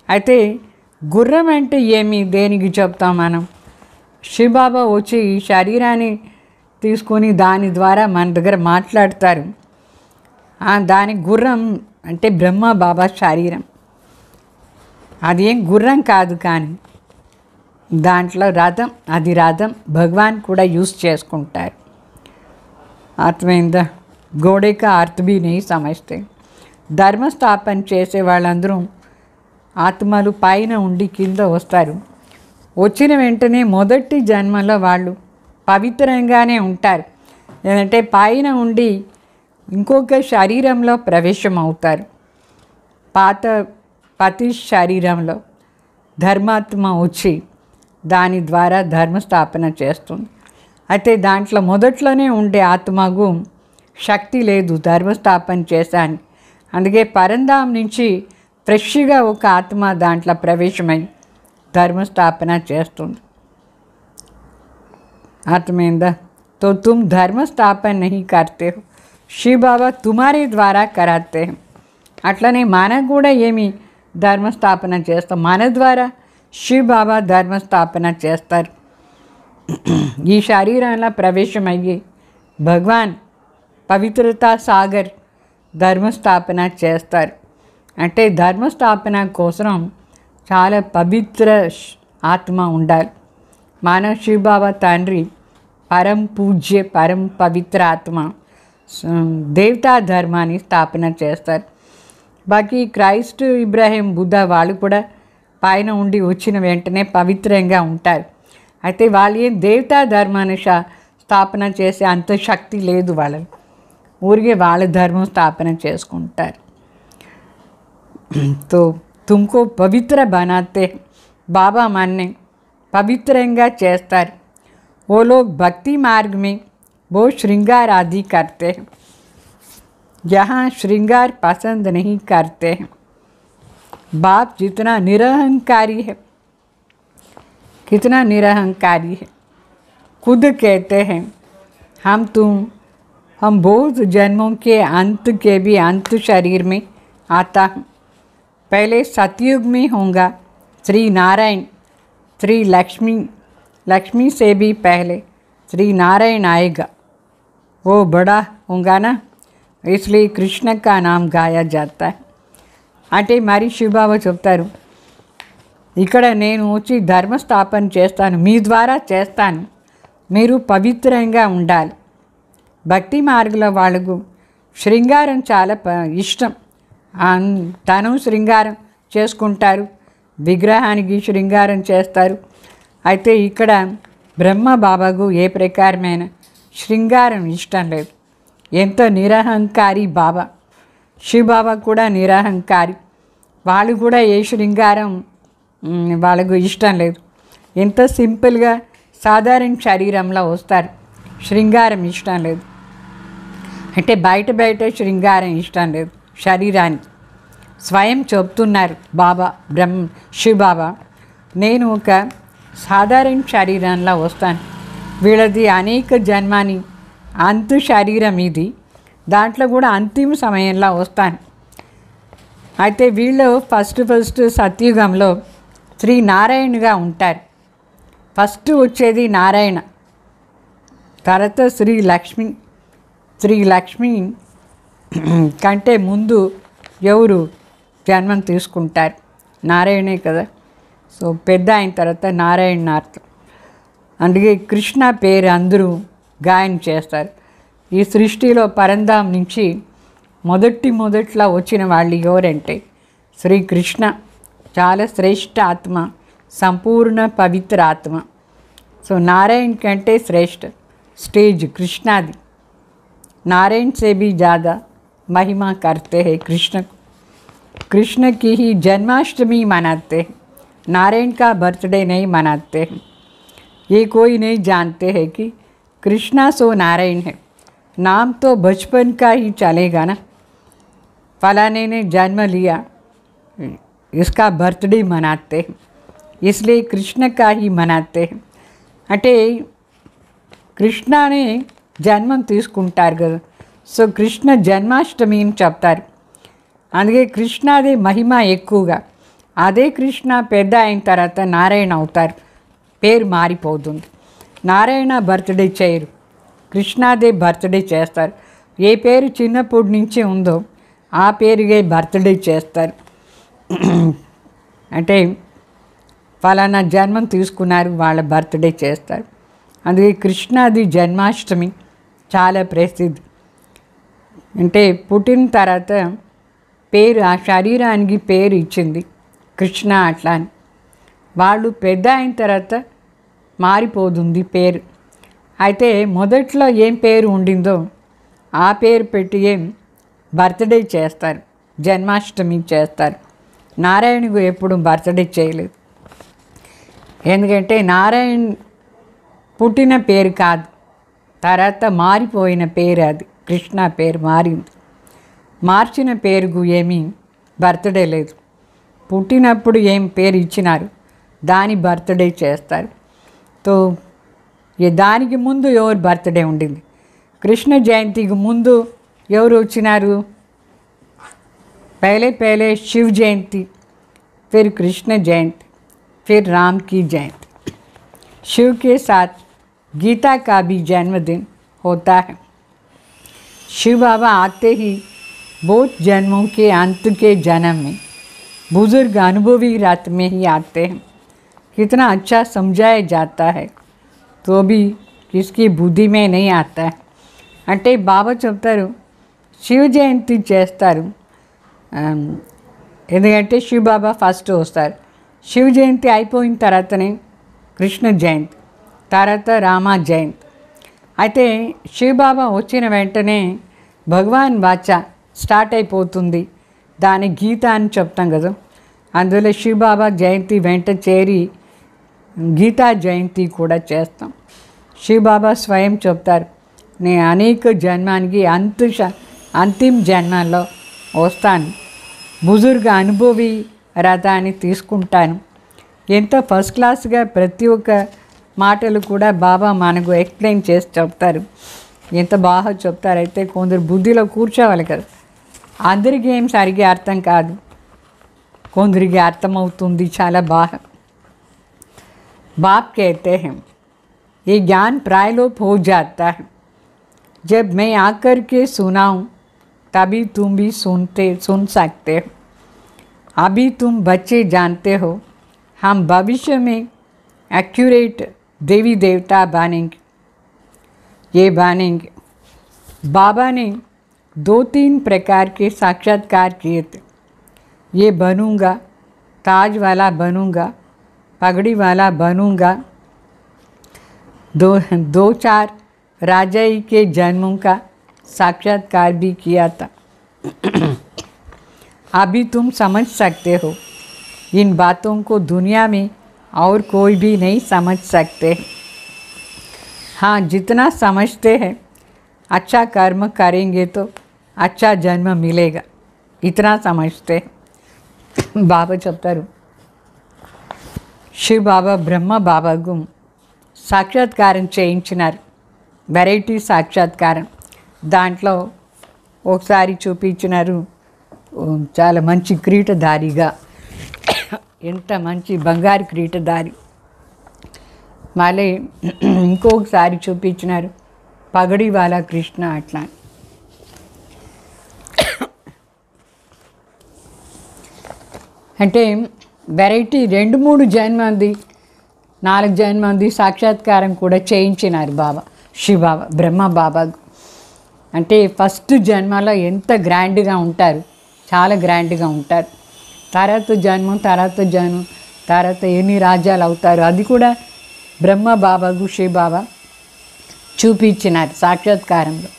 అయితే గుర్రం అంటే ఏమి, దేనికి చెప్తాం మనం? శివబాబా వచ్చి ఈ శరీరాన్ని తీసుకొని దాని ద్వారా మన దగ్గర మాట్లాడతారు. దాని గుర్రం అంటే బ్రహ్మ బాబా శరీరం. అదేం గుర్రం కాదు, కానీ దాంట్లో రథం, అది రథం భగవాన్ కూడా యూజ్ చేసుకుంటారు. అర్థమైందా? घोड़े का अर्थ भी नहीं समझते. ధర్మస్థాపన చేసే వాళ్ళందరూ ఆత్మలు పైన ఉండి కింద వస్తారు. వచ్చిన వెంటనే మొదటి జన్మలో వాళ్ళు పవిత్రంగానే ఉంటారు. ఏంటంటే పైన ఉండి ఇంకొక శరీరంలో ప్రవేశం అవుతారు. పాత పతి శరీరంలో ధర్మాత్మ వచ్చి దాని ద్వారా ధర్మస్థాపన చేస్తుంది. అయితే దాంట్లో మొదట్లోనే ఉండే ఆత్మకు శక్తి లేదు ధర్మస్థాపన చేశాను. అందుకే పరంధాం నుంచి ఫ్రెష్గా ఒక ఆత్మ దాంట్లో ప్రవేశమై ధర్మస్థాపన చేస్తుంది. అర్థమైందా? तो तुम धर्म स्थापन नहीं करते हो, शिव बाबा तुम्हारे द्वारा कराते हैं. అట్లనే మనకు కూడా ఏమి ధర్మస్థాపన చేస్తాం, మన ద్వారా శివ బాబా ధర్మస్థాపన చేస్తారు. ఈ శరీరంలో ప్రవేశమయ్యి భగవాన్ పవిత్రతా సాగర్ ధర్మస్థాపన చేస్తారు. అంటే ధర్మస్థాపన కోసం చాలా పవిత్ర ఆత్మ ఉండాలి. మన శివ బాబా తండ్రి పరం పూజ్య పరం పవిత్ర ఆత్మ దేవతా ధర్మాన్ని స్థాపన చేస్తారు. బాకీ క్రైస్ట్, ఇబ్రాహీం, బుద్ధ వాళ్ళు కూడా పైన ఉండి వచ్చిన వెంటనే పవిత్రంగా ఉంటారు. అయితే వాళ్ళు ఏం దేవతా ధర్మాన్ని స్థాపన చేసే అంత శక్తి లేదు వాళ్ళని, ఊరికే వాళ్ళ ధర్మం స్థాపన చేసుకుంటారు. तो तुमको पवित्र बनाते, बाबा मानने पवित्रंगा చేస్తారు. वो लोग भक्ति मार्ग में वो श्रृंगार आदि करते हैं, यहाँ श्रृंगार पसंद नहीं करते हैं. बाप जितना निरहंकारी है, कितना निरहंकारी है, खुद कहते हैं हम बहुत जन्मों के अंत के भी अंत शरीर में आता हूँ. पहले सतयुग में होगा श्री नारायण, श्री लक्ष्मी से भी पहले श्री नारायण आएगा. वो बड़ा होगा ना, इसलिए कृष्ण का नाम गाया जाता है. అంటే మరి శివబాబా చెప్తారు, ఇక్కడ నేను వచ్చి ధర్మస్థాపన చేస్తాను, మీ ద్వారా చేస్తాను, మీరు పవిత్రంగా ఉండాలి. భక్తి మార్గంలో వాళ్ళకు శృంగారం చాలా ఇష్టం. తను శృంగారం చేసుకుంటారు, విగ్రహానికి శృంగారం చేస్తారు. అయితే ఇక్కడ బ్రహ్మ బాబాకు ఏ ప్రకారమైన శృంగారం ఇష్టం లేదు. ఎంత నిరహంకారి బాబా. శివ బాబా కూడా నిరహంకారి, వాళ్ళు కూడా ఏ శృంగారం వాళ్ళకు ఇష్టం లేదు. ఎంత సింపుల్గా సాధారణ శరీరంలో వస్తారు, శృంగారం ఇష్టం లేదు. అంటే బయట బయట శృంగారం ఇష్టం లేదు శరీరానికి. స్వయం చెప్తున్నారు బాబా శివ బాబా, నేను ఒక సాధారణ శరీరంలో వస్తాను, వీళ్ళది అనేక జన్మాని అంతు శరీరం ఇది, దాంట్లో కూడా అంతిమ సమయంలో వస్తాను. అయితే వీళ్ళు ఫస్ట్ సత్యుగంలో శ్రీ నారాయణగా ఉంటారు. ఫస్ట్ వచ్చేది నారాయణ, తర్వాత శ్రీ లక్ష్మి కంటే ముందు ఎవరు జన్మం తీసుకుంటారు? నారాయణే కదా. సో పెద్ద అయిన తర్వాత నారాయణ అర్థం. అందుకే కృష్ణ పేరు అందరూ గాయన చేస్తారు. ఈ సృష్టిలో పరంధాం నుంచి మొదట్లో వచ్చిన వాళ్ళు ఎవరంటే శ్రీకృష్ణ. చాలా శ్రేష్ఠ ఆత్మ, సంపూర్ణ పవిత్ర ఆత్మ. సో నారాయణ కంటే శ్రేష్ఠ स्टेज कृष्णा दी। नारायण से भी ज़्यादा महिमा करते हैं कृष्ण को। कृष्ण की ही जन्माष्टमी मनाते हैं, नारायण का बर्थडे नहीं मनाते हैं। ये कोई नहीं जानते हैं कि कृष्णा सो नारायण है। नाम तो बचपन का ही चलेगा ना, फलाने ने जन्म लिया इसका बर्थडे मनाते हैं, इसलिए कृष्ण का ही मनाते हैं। అంటే కృష్ణనే జన్మం తీసుకుంటారు కదా, సో కృష్ణ జన్మాష్టమి అని చెప్తారు. అందుకే కృష్ణది మహిమ ఎక్కువగా. అదే కృష్ణ పెద్ద అయిన తర్వాత నారాయణ అవుతారు, పేరు మారిపోతుంది. నారాయణ బర్త్డే చేయరు, కృష్ణదే బర్త్డే చేస్తారు. ఏ పేరు చిన్నప్పటి నుంచి ఉందో ఆ పేరుగే బర్త్డే చేస్తారు. అంటే ఫలానా జన్మం తీసుకున్నారు, వాళ్ళ బర్త్డే చేస్తారు. అందుకే కృష్ణది జన్మాష్టమి చాలా ప్రసిద్ధి. అంటే పుట్టిన తర్వాత పేరు, ఆ శరీరానికి పేరు ఇచ్చింది కృష్ణ అట్లా అని. వాళ్ళు పెద్ద అయిన తర్వాత మారిపోతుంది పేరు. అయితే మొదట్లో ఏం పేరు ఉండిందో ఆ పేరు పెట్టి బర్త్డే చేస్తారు, జన్మాష్టమి చేస్తారు. నారాయణకు ఎప్పుడు బర్త్డే చేయలేదు, ఎందుకంటే నారాయణ పుట్టిన పేరు కాదు, తర్వాత మారిపోయిన పేరు అది. కృష్ణ పేరు మారింది, మార్చిన పేరుకు ఏమీ బర్త్డే లేదు. పుట్టినప్పుడు ఏం పేరు ఇచ్చినారు దాని బర్త్డే చేస్తారు. తో దానికి ముందు ఎవరు బర్త్డే ఉండింది? కృష్ణ జయంతికి ముందు ఎవరు వచ్చినారు? पहले शिव जयंती, फिर कृष्ण जयंती, फिर राम की जयंती। शिव के साथ गीता का भी जन्मदिन होता है। शिव बाबा आते ही बहुत जन्मों के अंत के जन्म में बुजुर्ग अनुभवी रात में ही आते हैं। कितना अच्छा समझाया जाता है तो भी किसकी बुद्धि में नहीं आता है। అంటే బాబా చెప్తారు శివ జయంతి చేస్తారు, ఎందుకంటే శివ బాబా ఫస్ట్ వస్తారు. శివ జయంతి అయిపోయిన తర్వాతనే కృష్ణ జయంతి, తర్వాత రామ జయంతి. అయితే శివ బాబా వచ్చిన వెంటనే భగవాన్ వాచ స్టార్ట్ అయిపోతుంది, దాని గీత అని చెప్తాం కదా. అందువల్ల శివ బాబా జయంతి వెంట చేరి గీతా జయంతి కూడా చేస్తాం. శివ బాబా స్వయం చెప్తారు, నేను అనేక జన్మానికి అంతిమ జన్మలో వస్తాను, బుజుర్గ అనుభవి రథాన్ని తీసుకుంటాను. ఎంతో ఫస్ట్ క్లాస్గా ప్రతి ఒక్క మాటలు కూడా బాబా మనకు ఎక్స్ప్లెయిన్ చేసి చెప్తారు. ఎంత బాగా చెప్తారైతే కొందరు బుద్ధిలో కూర్చోవాలి కదా, అందరికీ ఏం సరిగ్గా అర్థం కాదు, కొందరికి అర్థమవుతుంది చాలా బాగా. बाप कहते हैं ये ज्ञान प्रायलोप हो जाता है, जब मैं आकर के सुनाऊं तभी तुम भी सुन सकते हो। अभी तुम बच्चे जानते हो, हम भविष्य में एक्यूरेट देवी देवता बनेंगे, ये बनेंगे। बाबा ने 2-3 प्रकार के साक्षात्कार किए थे, ये बनूंगा, ताज वाला बनूंगा, पगड़ी वाला बनूंगा। 2-4 राजाई के जन्मों का साक्षात्कार भी किया था। अभी तुम समझ सकते हो, इन बातों को दुनिया में और कोई भी नहीं समझ सकते। हाँ, जितना समझते हैं अच्छा कर्म करेंगे तो अच्छा जन्म मिलेगा, इतना समझते బాబా చెప్తారు. శివ బాబా బ్రహ్మ బాబాకు సాక్షాత్కారం చేయించినారు, వెరైటీ సాక్షాత్కారం. దాంట్లో ఒకసారి చూపించినారు చాలా మంచి క్రీటధారిగా, ఎంత మంచి బంగారు క్రీటధారి. మళ్ళీ ఇంకొకసారి చూపించినారు పగడి వాలా కృష్ణ. అట్లా అంటే వెరైటీ 2-3 జన్మంది 4 జన్మంది సాక్షాత్కారం కూడా చేయించినారు బాబా, శివబాబా బ్రహ్మ బాబాకు. అంటే ఫస్ట్ జన్మలో ఎంత గ్రాండ్గా ఉంటారు, చాలా గ్రాండ్గా ఉంటారు. తర్వాత జన్మం తర్వాత ఎన్ని రాజ్యాలు అవుతారు, అది కూడా బ్రహ్మ బాబాకు శివబాబా చూపించినారు సాక్షాత్కారంలో.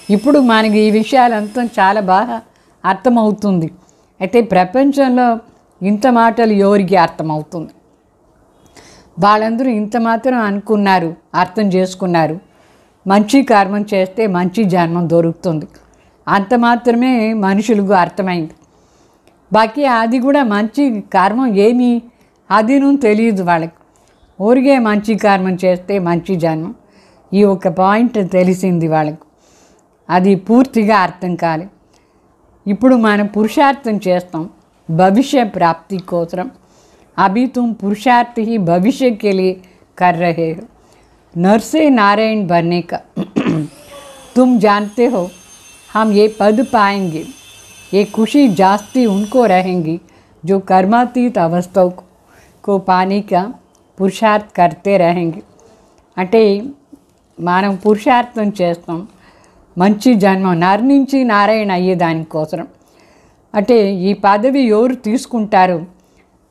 ఇప్పుడు మనకి ఈ విషయాలంతా చాలా బాగా అర్థమవుతుంది. అయితే ప్రపంచంలో ఇంత మాటలు ఎవరికి అర్థమవుతుంది? వాళ్ళందరూ ఇంత మాత్రం అనుకున్నారు, అర్థం చేసుకున్నారు. మంచి కర్మం చేస్తే మంచి జన్మం దొరుకుతుంది, అంత మాత్రమే మనుషులకు అర్థమైంది. బాకీ అది కూడా మంచి కర్మం ఏమి అదిను తెలియదు వాళ్ళకి. ఊరికే మంచి కర్మం చేస్తే మంచి జన్మం, ఈ ఒక పాయింట్ తెలిసింది వాళ్ళకు. అది పూర్తిగా అర్థం కాలేదు. ఇప్పుడు మనం పురుషార్థం చేస్తాం భవిష్య ప్రాప్తి కోసం. अभी तुम पुरुषार्थ ही भविष्य के लिए कर रहे हो, नर से नारायण बनने का. तुम जानते हो हम ये पद पाएंगे, ये खुशी जास्ती उनको रहेंगी जो कर्मातीत अवस्थाओं को पाने का पुरुषार्थ करते रहेंगे. అంటే మనం పురుషార్థం చేస్తాం మంచి జన్మ నర్ నుంచి నారాయణ అయ్యే దానికోసం. అంటే ఈ పదవి ఎవరు తీసుకుంటారో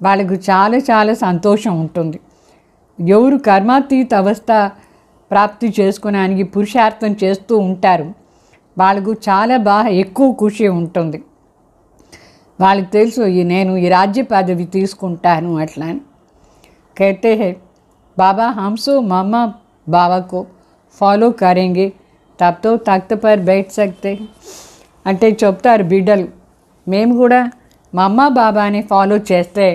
వాళ్ళకు చాలా చాలా సంతోషం ఉంటుంది. ఎవరు కర్మాతీత అవస్థ ప్రాప్తి చేసుకోవడానికి పురుషార్థం చేస్తూ ఉంటారు వాళ్ళకు చాలా బాగా ఎక్కువ ఖుషి ఉంటుంది. వాళ్ళకి తెలుసు నేను ఈ రాజ్య పదవి తీసుకుంటాను అట్లా అని. कहते हैं बाबा हम सो मम्मा बाबा को फॉलो करेंगे तब तो तख्त पर बैठ सकते. అంటే చెప్తారు బిడ్డలు, మేము కూడా మా అమ్మ బాబాని ఫాలో చేస్తే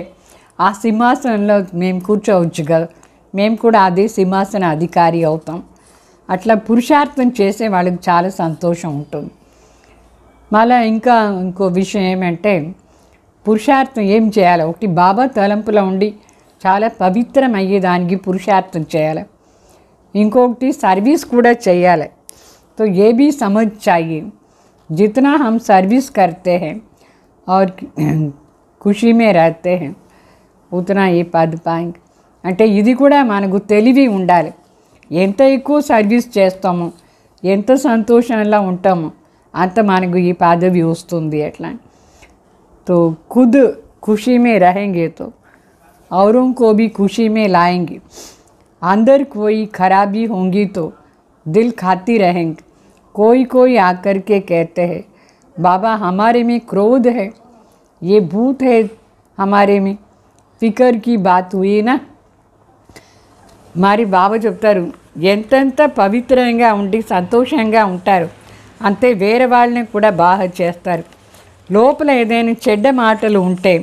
ఆ సింహాసనంలో మేము కూర్చోవచ్చు కదా, మేము కూడా అదే సింహాసన అధికారి అవుతాం. అట్లా పురుషార్థం చేసే వాళ్ళకి చాలా సంతోషం ఉంటుంది. మళ్ళీ ఇంకో విషయం ఏమంటే పురుషార్థం ఏం చేయాలి? ఒకటి బాబా తలంపులో ఉండి చాలా పవిత్రం అయ్యేదానికి పురుషార్థం చేయాలి. ఇంకొకటి సర్వీస్ కూడా చేయాలి. तो ये भी समझ चाहिए जितना हम सर्विस करते हैं और खुशी में रहते हैं उतना ये पद पाएंगे. అంటే ఇది కూడా మనకు తెలివి ఉండాలి. ఎంత ఎక్కువ సర్వీస్ చేస్తామో ఎంత సంతోషంగా ఉంటామో అంత మనకు ఈ పదవి వస్తుంది. ఎట్లా तो खुद खुशी में रहेंगे तो औरों को भी खुशी में लाएंगे. अंदर कोई खराबी होंगी तो दिल खाती रहेंगे. कोई आकर के कहते हैं बाबा हमारे में क्रोध है, ये भूत है हमारे में, फिक्र की बात हुई ना. మరి బాబా చెప్తారు ఎంతెంత పవిత్రంగా ఉండి సంతోషంగా ఉంటారు అంతే వేరే వాళ్ళని కూడా బాగా చేస్తారు. లోపల ఏదైనా చెడ్డ మాటలు ఉంటే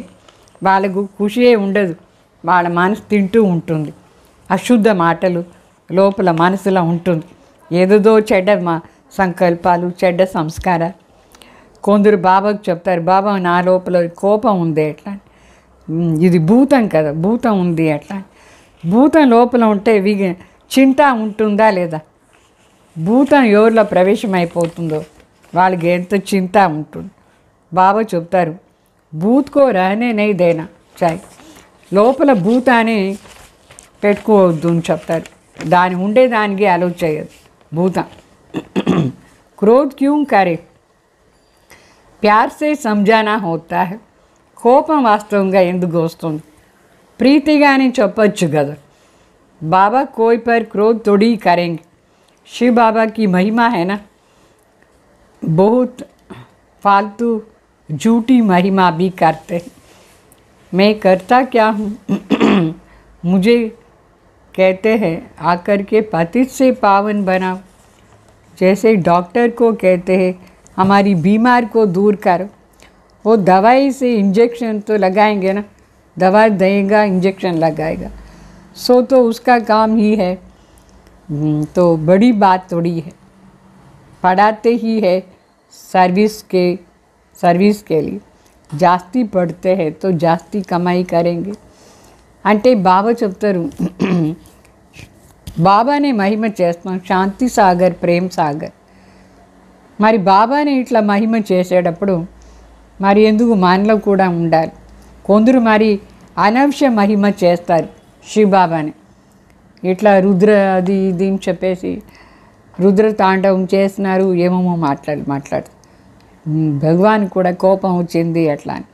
వాళ్ళకు ఖుషియే ఉండదు, వాళ్ళ మనసు తింటూ ఉంటుంది. అశుద్ధ మాటలు లోపల మనసులో ఉంటుంది, ఏదేదో చెడ్డ సంకల్పాలు చెడ్డ సంస్కారాలు. కొందరు బాబాకు చెప్తారు బాబా నా లోపల కోపం ఉంది ఎట్లా, ఇది భూతం కదా, భూతం ఉంది అట్లా. భూతం లోపల ఉంటే చింత ఉంటుందా లేదా? భూతం ఎవరిలో ప్రవేశమైపోతుందో వాళ్ళకి ఎంత చింత ఉంటుంది. బాబా చెప్తారు భూత్కో రహనే నై దేనా చాయ్, లోపల భూతాన్ని పెట్టుకోవద్దు అని చెప్తారు. దాని ఉండేదానికి అలో చేయదు భూతం. క్రోధ్ క్యూ కరే, ప్యార్ సే సమజానా హోతా హై. కోపం వాస్తవంగా ఎందుకు వస్తుంది? ప్రీతిగానే చెప్పచ్చు కదా. బాబా కోई पर क्रोध थोड़ी करेंगे. शिव बाबा की महिमा है ना, बहुत फालतू झूठी महिमा भी करते हैं. मैं करता क्या हूँ? मुझे कहते हैं आकर के पतित से पावन बनाओ. जैसे डॉक्टर को कहते हैं हमारी बीमार को दूर करो, वो दवाई से इंजेक्शन तो लगाएंगे ना, दवा देगा इंजेक्शन लगाएगा, सो तो उसका काम ही है। तो बड़ी बात थोड़ी है, पढ़ाते ही है सर्विस के लिए, जास्ती पढ़ते हैं तो जास्ती कमाई करेंगे అంటే బాబా చెప్తారు బాబానే మహిమ చేస్తాం, శాంతి సాగర్ ప్రేమ్ సాగర్. మరి బాబాని ఇట్లా మహిమ చేసేటప్పుడు మరి ఎందుకు మనలో కూడా ఉండాలి. కొందరు మరి అనవశ్య మహిమ చేస్తారు శివబాబాని, ఇట్లా రుద్ర అది ఇది అని చెప్పేసి రుద్ర తాండవం చేస్తున్నారు, ఏమేమో మాట్లాడు భగవాన్ కూడా కోపం వచ్చింది అట్లా అని.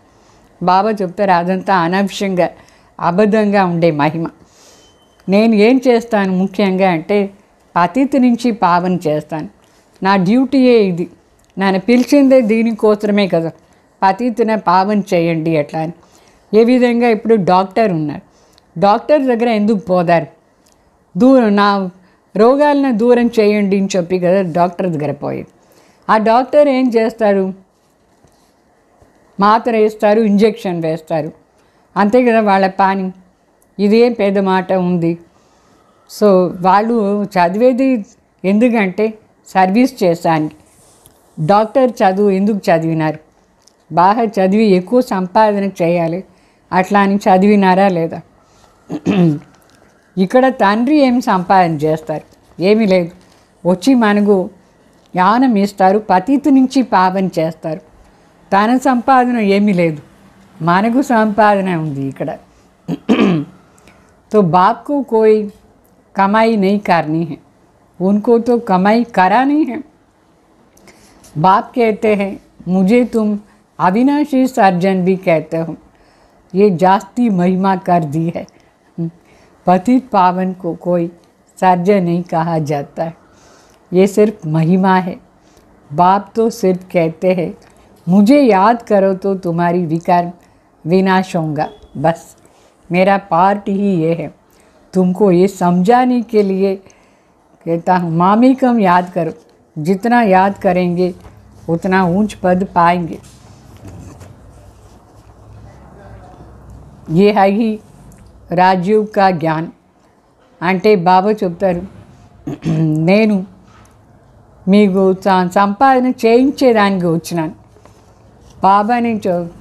బాబా చెప్తారు అదంతా అనవశ్యంగా అబద్ధంగా ఉండే మహిమ. నేను ఏం చేస్తాను ముఖ్యంగా అంటే పతితి నుంచి పావన చేస్తాను, నా డ్యూటీయే ఇది, నన్ను పిలిచిందే దీనికోసమే కదా, పతితిన పావన చేయండి అట్లా అని. ఏ విధంగా ఇప్పుడు డాక్టర్ ఉన్నారు, డాక్టర్ దగ్గర ఎందుకు పోదారు, దూరం నా రోగాలను దూరం చేయండి అని చెప్పి కదా డాక్టర్ దగ్గర పోయేది. ఆ డాక్టర్ ఏం చేస్తారు, మాత్ర వేస్తారు, ఇంజెక్షన్ వేస్తారు, అంతే కదా వాళ్ళ పని. ఇదేం పెద్ద మాట ఉంది. సో వాళ్ళు చదివేది ఎందుకంటే సర్వీస్ చేసానికి. డాక్టర్ చదువు ఎందుకు చదివినారు, బాగా చదివి ఎక్కువ సంపాదన చేయాలి అట్లా అని చదివినారా లేదా. ఇక్కడ తండ్రి ఏం సంపాదన చేస్తారు, ఏమీ లేదు, వచ్చి మనకు జ్ఞానం ఇస్తారు, పతితి నుంచి పావన చేస్తారు. తన సంపాదన ఏమీ లేదు, మనకు సంపాదన ఉంది ఇక్కడ. तो बाप को कोई कमाई नहीं करनी है, उनको तो कमाई करानी है. बाप कहते हैं मुझे तुम अविनाशी सर्जन भी कहते हो, ये जास्ती महिमा कर दी है. पतित पावन को कोई सर्जन नहीं कहा जाता है, ये सिर्फ महिमा है. बाप तो सिर्फ कहते हैं मुझे याद करो तो तुम्हारी विकार विनाश होगा. बस मेरा पार्ट ही ये है, तुमको ये समझाने के लिए कहता हूँ मामी कम याद करो, जितना याद करेंगे उतना ऊंच पद पाएंगे. ये है ही राजयोग का ज्ञान. అంటే బాబా చెప్తారు నేను మీకు సంపాదన చేయించేదానికి వచ్చినాను. బాబాని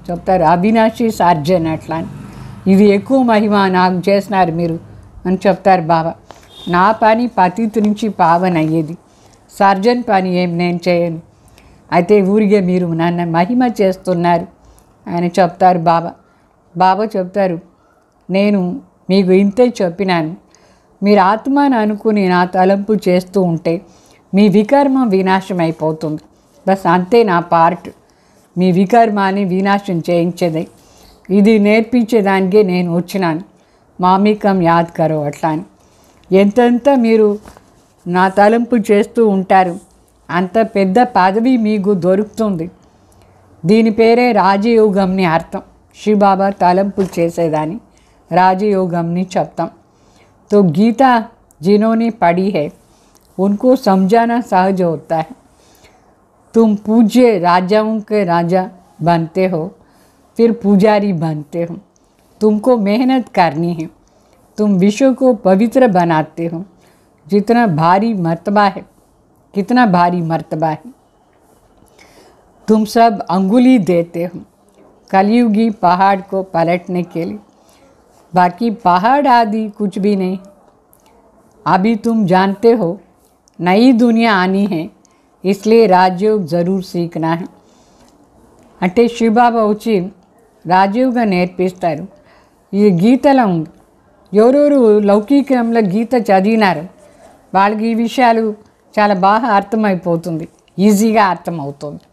చెప్తారు అవినాశి సర్జన్ అట్లా అని, ఇది ఎక్కువ మహిమ నాకు చేసినారు మీరు అని చెప్తారు బాబా. నా పని పతితి నుంచి పావన అయ్యేది, సర్జన్ పని ఏం నేను చేయను. అయితే ఊరికే మీరు నన్ను మహిమ చేస్తున్నారు అని చెప్తారు బాబా. బాబా చెప్తారు నేను మీకు ఇంతే చెప్పినాను, మీరు ఆత్మను అనుకుని నా తలంపు చేస్తూ ఉంటే మీ వికర్మ వినాశం అయిపోతుంది. బస్ అంతే నా పార్ట్, మీ వికర్మాన్ని వినాశం చేయించేది. ఇది నేర్పించేదానికే నేను వచ్చినాను. మామికం యాద్ కరో అట్లా అని. ఎంతెంత మీరు నా తలంపు చేస్తూ ఉంటారు అంత పెద్ద పదవి మీకు దొరుకుతుంది. దీని పేరే రాజయోగంని అర్థం. శివబాబా తలంపు చేసేదాన్ని రాజయోగంని చెప్తాం. तो गीता जिन्होंने पढ़ी है उनको समझाना सहज होता है. तुम पूज्य राजाओं के राजा बनते हो, फिर पुजारी बनते हो. तुमको मेहनत करनी है, तुम विश्व को पवित्र बनाते हो. जितना भारी मर्तबा है, कितना भारी मर्तबा है. तुम सब अंगुली देते हो कलयुगी पहाड़ को पलटने के लिए. बाकी पहाड़ आदि कुछ भी नहीं. अभी तुम जानते हो नई दुनिया आनी है, इसलिए राजयोग ज़रूर सीखना है. అంటే శివబాబా వచ్చి రాజయోగ నేర్పిస్తారు. ఇది గీతలో ఉంది. ఎవరెవరు లౌకికంలో గీత చదివినారు వాళ్ళకి ఈ విషయాలు చాలా బాగా అర్థమైపోతుంది, ఈజీగా అర్థమవుతుంది.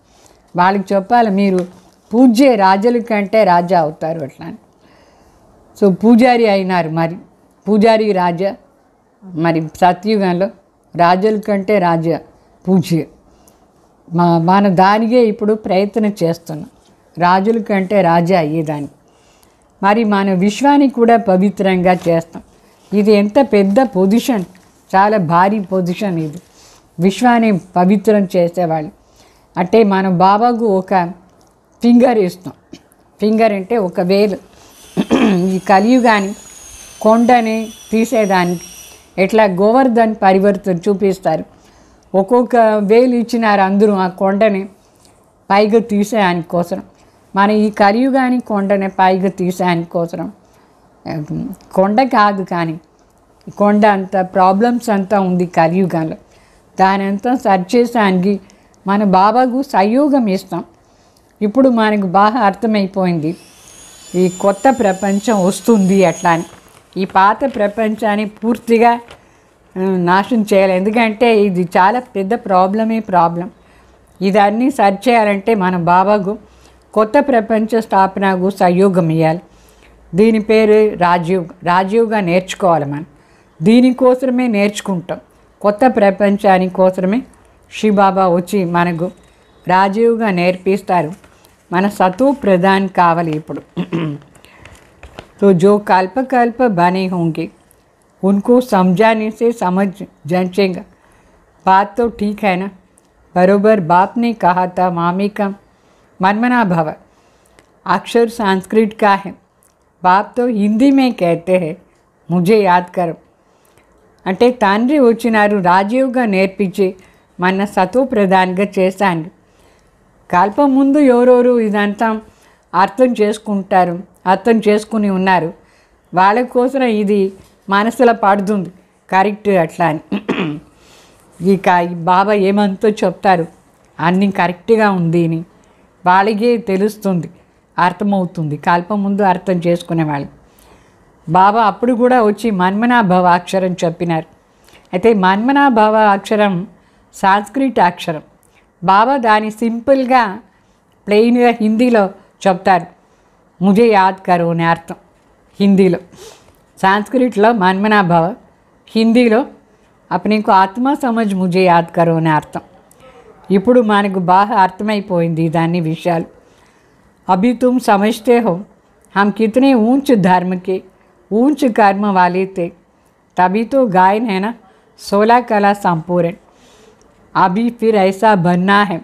వాళ్ళకి చెప్పాలి మీరు పూజ్య రాజుల కంటే రాజా అవుతారు అట్లా. సో పూజారి అయినారు, మరి పూజారి రాజా, మరి సత్యుగంలో రాజుల కంటే రాజా పూజ్య. మన దానికే ఇప్పుడు ప్రయత్నం చేస్తున్నాం, రాజుల కంటే రాజా అయ్యేదానికి. మరి మన విశ్వాన్ని కూడా పవిత్రంగా చేస్తాం. ఇది ఎంత పెద్ద పొజిషన్, చాలా భారీ పొజిషన్ ఇది. విశ్వాన్ని పవిత్రం చేసేవాళ్ళు. అంటే మనం బాబాకు ఒక ఫింగర్ ఇస్తాం. ఫింగర్ అంటే ఒక వేలు. ఈ కలియుగాని కొండని తీసేదానికి ఎట్లా గోవర్ధన్ పరివర్తన చూపిస్తారు. ఒక్కొక్క వేలు ఇచ్చినారు అందరూ ఆ కొండని పైగా తీసేదాని కోసం. మన ఈ కలియుగాని కొండని పైగా తీసేదాని కోసం. కొండ కాదు కానీ కొండ అంత ప్రాబ్లమ్స్ అంతా ఉంది కలియుగంలో. దాని అంతా సరి చేసేదానికి మన బాబాకు సహయోగం ఇస్తాం. ఇప్పుడు మనకు బాగా అర్థమైపోయింది ఈ కొత్త ప్రపంచం వస్తుంది అట్లా అని. ఈ పాత ప్రపంచాన్ని పూర్తిగా నాశనం చేయాలి. ఎందుకంటే ఇది చాలా పెద్ద ప్రాబ్లం. ఇదన్నీ సరి చేయాలంటే మన బాబాకు కొత్త ప్రపంచ స్థాపనకు సహయోగం ఇవ్వాలి. దీని పేరు రాజయోగా నేర్చుకోవాలి మనం. దీనికోసమే నేర్చుకుంటాం. కొత్త ప్రపంచాని కోసమే శివబాబా వచ్చి మనకు రాజయోగా నేర్పిస్తారు. మన సతో ప్రధాన్ కావాలి ఇప్పుడు. तो जो कल्प कल्प बने होंगे उनको समझाने से समझ जांचेगा. बात तो ठीक है ना. बरोबर बाप ने कहा था मामिकम मनमना भव. अक्षर संस्कृत का है. बाप तो हिंदी में कहते हैं मुझे याद करो. అంటే తండ్రి వచ్చినారు రాజయోగా నేర్పించి మన సతో ప్రధానంగా చేశాను. కల్పం ముందు ఎవరెవరు ఇదంతా అర్థం చేసుకుని ఉన్నారు. వాళ్ళ కోసం ఇది మనసులో పడుతుంది కరెక్ట్ అట్లా అని. ఇక బాబా ఏమంతో చెప్తారు అన్నీ కరెక్ట్గా ఉంది అని వాళ్ళకే తెలుస్తుంది, అర్థమవుతుంది. కల్పం ముందు అర్థం చేసుకునే వాళ్ళు. బాబా అప్పుడు కూడా వచ్చి మన్మనా భవ అక్షరం చెప్పినారు. అయితే మన్మనా భవ అక్షరం సంస్కృత అక్షరం. బాబా దాని సింపుల్గా ప్లెయిన్గా హిందీలో చెప్తారు. ముజే యాద్ కరో అని అర్థం హిందీలో. సంస్కృతిలో మన్మనా భవ, హిందీలో అప్నేకు ఆత్మ సమజ్ ముజే యాద్ కరో అని అర్థం. ఇప్పుడు మనకు బాగా అర్థమైపోయింది దాన్ని విషయాలు. అభి తుమ్ సమజ్తే హో హమ్ కితనే ऊंच धर्म के ऊंच कर्म वाले थे तभी तो गायन है ना 16 कला संपूर्ण. అభి ఫిర్ ఐసా బన్నా హై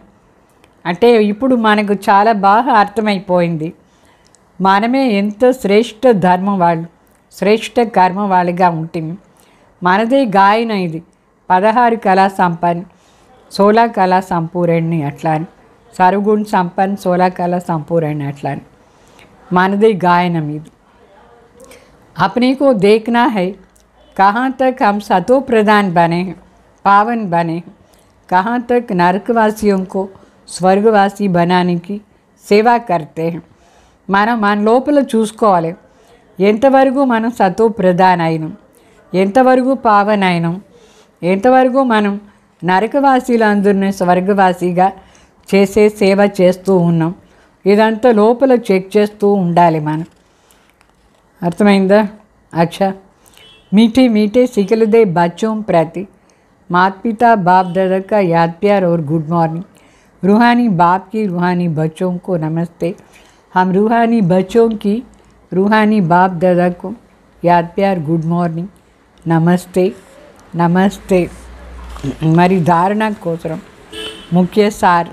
అంటే ఇప్పుడు మనకు చాలా బాగా అర్థమైపోయింది. మనమే ఎంత శ్రేష్ఠ ధర్మం వాళ్ళు, శ్రేష్ఠ కర్మ వాళ్ళుగా ఉంటుంది. మనదే గాయన ఇది 16 కళా సంపన్న 16 కళా సంపూర్ణి అట్లా అని. సర్వగుణ సంపన్న 16 కళా సంపూర్ణి అట్లా అని మనదే గాయనం ఇది. अपने को देखना है कहाँ तक हम सतो प्रधान बने हैं, पावन बने हैं, कहाँ तक नरकवासियों को स्वर्गवासी बनाने की సేవ करते हैं. మనం మన లోపల చూసుకోవాలి ఎంతవరకు మనం సతో ప్రధాన్ అయినాం, ఎంతవరకు పావన్ అయినాం, ఎంతవరకు మనం నరకవాసీలందరినీ స్వర్గవాసిగా చేసే సేవ చేస్తూ ఉన్నాం. ఇదంతా లోపల చెక్ చేస్తూ ఉండాలి మనం. అర్థమైందా? అచ్చా मीठे मीठे सिखलदे बच्चों प्रति माता पिता बाप दादा का याद प्यार और गुड मॉर्निंग. रूहानी बाप की रूहानी बच्चों को नमस्ते. हम रूहानी बच्चों की रूहानी बाप दादा को याद प्यार गुड मॉर्निंग नमस्ते नमस्ते. మరి ధారణ కోసం ముఖ్య సార్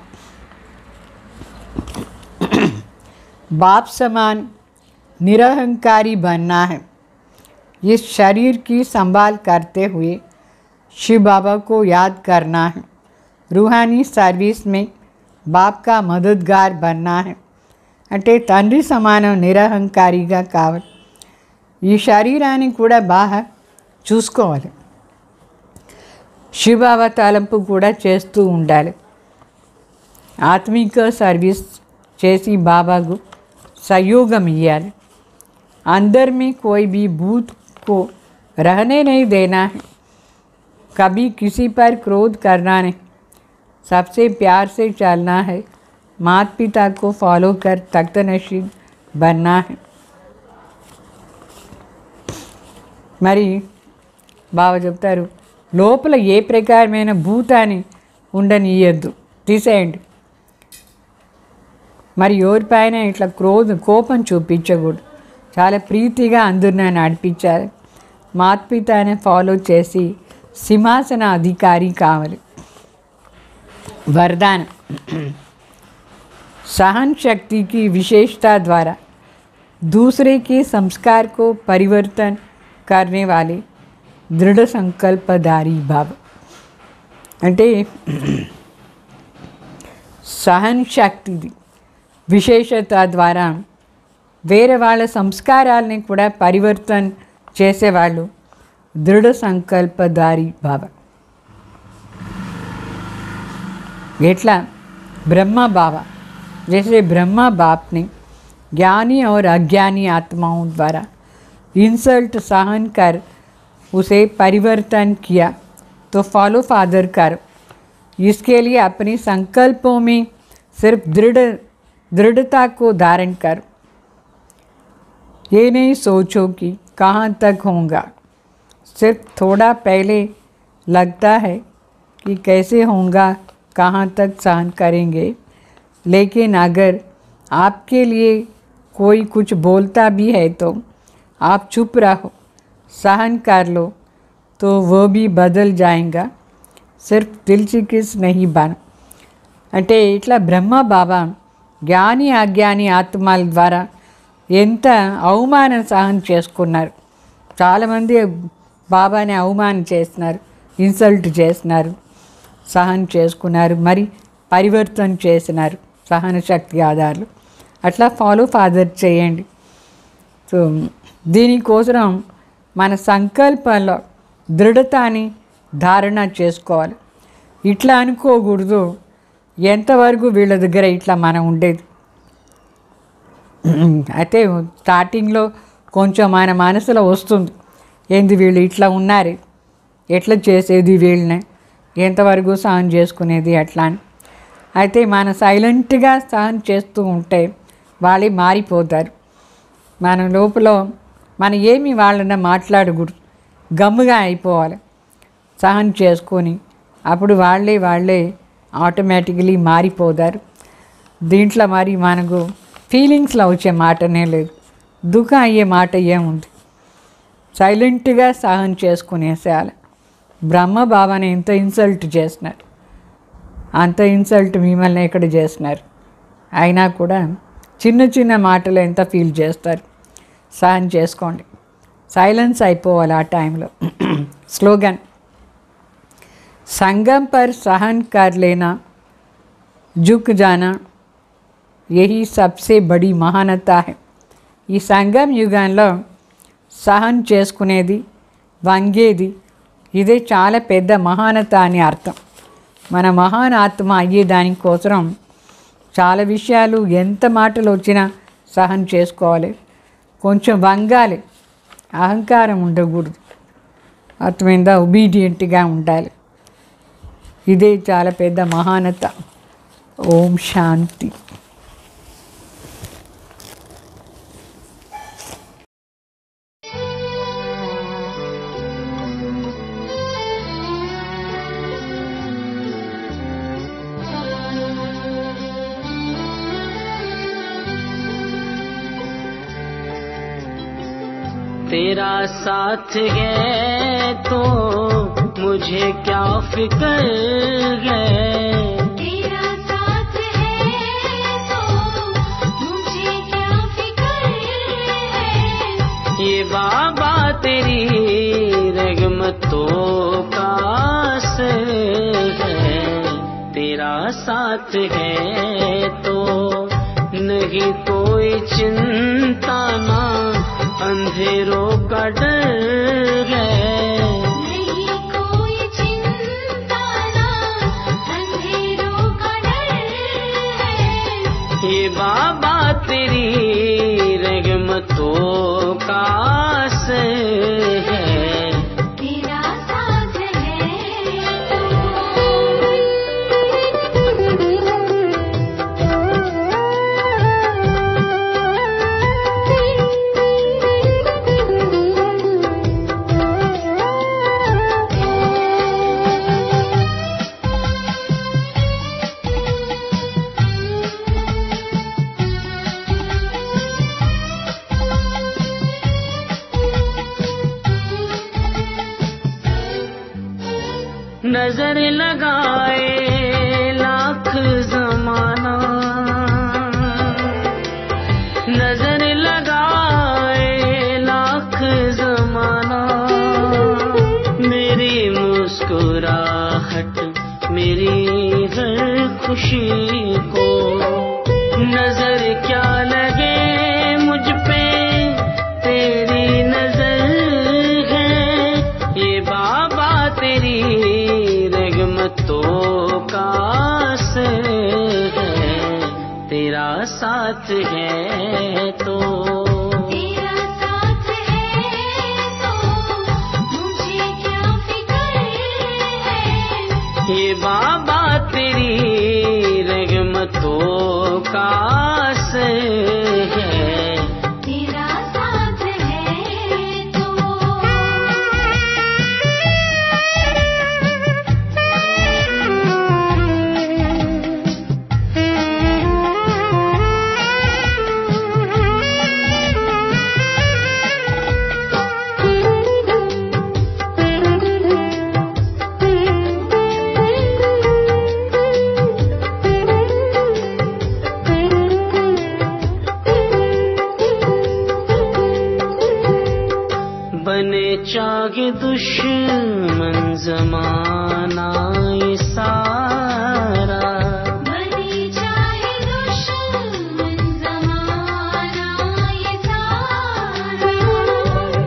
बाप समान निरहंकारी बनना है. इस शरीर की संभाल करते हुए शिव बाबा को याद करना है. रूहानी सर्विस में बाप का मददगार बनना है. అంటే తండ్రి సమానం నిరహంకారిగా కావాలి. ఈ శరీరాన్ని కూడా బాగా చూసుకోవాలి. శివబాబా తలంపు కూడా చేస్తూ ఉండాలి. ఆత్మిక సర్వీస్ చేసి బాబాకు सहयोगम इयाल. अंदर में कोई भी भूत को रहने नहीं देना है. कभी किसी पर क्रोध करना नहीं. सबसे प्यार से चलना है. माता पिता को फॉलो कर तख्त नशीद बनना है. మరి బాబా చెప్తారు లోపల ఏ ప్రకారమైన భూతాన్ని ఉండనియద్దు, తీసేయండి. మరి ఎవరిపైన ఇట్లా కోపం చూపించకూడదు. చాలా ప్రీతిగా అందరిని నడిపించాలి. మాతపితాన్ని ఫాలో చేసి సింహాసన అధికారి కావాలి. वरदान। सहन शक्ति की विशेषता द्वारा दूसरे के संस्कार को परिवर्तन करने वाले दृढ़ संकल्पधारी भाव। అంటే సహన శక్తి విశేషత ద్వారా వేరే వాళ్ళ సంస్కారాలని కూడా పరివర్తన చేసేవాళ్ళు దృఢ సంకల్పధారి భావ। एटला ब्रह्मा बाबा, जैसे ब्रह्मा बाप ने ज्ञानी और अज्ञानी आत्माओं द्वारा इंसल्ट सहन कर उसे परिवर्तन किया, तो फॉलो फादर कर इसके लिए अपने संकल्पों में सिर्फ दृढ़ता को धारण कर। ये नहीं सोचो कि कहाँ तक होगा, सिर्फ थोड़ा पहले लगता है कि कैसे होगा, कहाँ तक सहन करेंगे, लेकिन अगर आपके लिए कोई कुछ बोलता भी है तो आप चुप रहो, सहन कर लो, तो वो भी बदल जाएगा, सिर्फ दिल चिकित्स नहीं बन। అంటే ఇట్లా బ్రహ్మ బాబా జ్ఞాని అజ్ఞాని ఆత్మల ద్వారా ఎంత అవమానం సహనం చేసుకున్నారు। చాలామంది బాబాని అవమానం చేస్తున్నారు, ఇన్సల్ట్ చేస్తున్నారు, సహనం చేసుకున్నారు, మరి పరివర్తన చేసినారు సహన శక్తి ఆధారాలు। అట్లా ఫాలో ఫాదర్ చేయండి। సో దీనికోసం మన సంకల్పాల్లో దృఢతని ధారణ చేసుకోవాలి। ఇట్లా అనుకోకూడదు, ఎంతవరకు వీళ్ళ దగ్గర ఇట్లా మనం ఉండేది। అయితే స్టార్టింగ్లో కొంచెం మన మనసులో వస్తుంది, ఏంది వీళ్ళు ఇట్లా ఉన్నారు, ఎట్లా చేసేది వీళ్ళని, ఎంతవరకు సహనం చేసుకునేది అట్లా అని। అయితే మన సైలెంట్గా సహనం చేస్తూ ఉంటే వాళ్ళే మారిపోతారు। మన లోపల మనం ఏమి వాళ్ళని మాట్లాడకూడదు, గమ్ముగా అయిపోవాలి సహనం చేసుకొని, అప్పుడు వాళ్ళే ఆటోమేటికలీ మారిపోతారు। దీంట్లో మరి మనకు ఫీలింగ్స్లో వచ్చే మాటనే లేదు, దుఃఖం అయ్యే మాట ఏముంది, సైలెంట్గా సహనం చేసుకునేసేయాలి। బ్రహ్మ బాబాని ఎంత ఇన్సల్ట్ చేస్తున్నారు, అంత ఇన్సల్ట్ మిమ్మల్ని ఎక్కడ చేస్తున్నారు, అయినా కూడా చిన్న చిన్న మాటలు ఎంత ఫీల్ చేస్తారు। సహనం చేసుకోండి, సైలెన్స్ అయిపోవాలి ఆ టైంలో। స్లోగన్, संगम पर सहन कर लेना, झुक जाना, यही सबसे बड़ी महानता है। ఈ సంగం యుగంలో సహన్ చేసుకునేది, వంగేది, ఇదే చాలా పెద్ద మహానత అని అర్థం। మన మహాన్ ఆత్మ అయ్యేదానికోసం చాలా విషయాలు, ఎంత మాటలు వచ్చినా సహన్ చేసుకోవాలి, కొంచెం వంగాలి, అహంకారం ఉండకూడదు, అర్థమైందా, ఒబీడియంట్గా ఉండాలి, ఇదే చాలా పెద్ద మహానత। ఓం శాంతి। तेरा साथ है तो मुझे क्या फिक्र है, तेरा साथ है तो मुझे क्या फिक्र है, ये बाबा तेरी रहमतों का असर है। तेरा साथ है तो नहीं कोई चिंता ना अंधेरों का डर है, नहीं कोई चिंता ना अंधेरों का डर है, ये बाबा तेरी रहमतों का असर है। तेरा साथ है नजर लगाए ला मुस्कुराहट मेरी हर खुशी को। नजर क्या लगे मुझ पे तेरी नजर है, ये बाबा तेरी रहमतों का असर है। तेरा साथ है तो तेरा साथ है तो मुझे क्या फिक्र है। ये बाबा तेरी रहमतों का असर है। तेरा साथ है तो बने चाहे दुश्मन जमाना ये सारा, बनी चाहे दुश्मन ज़माना ये सारा।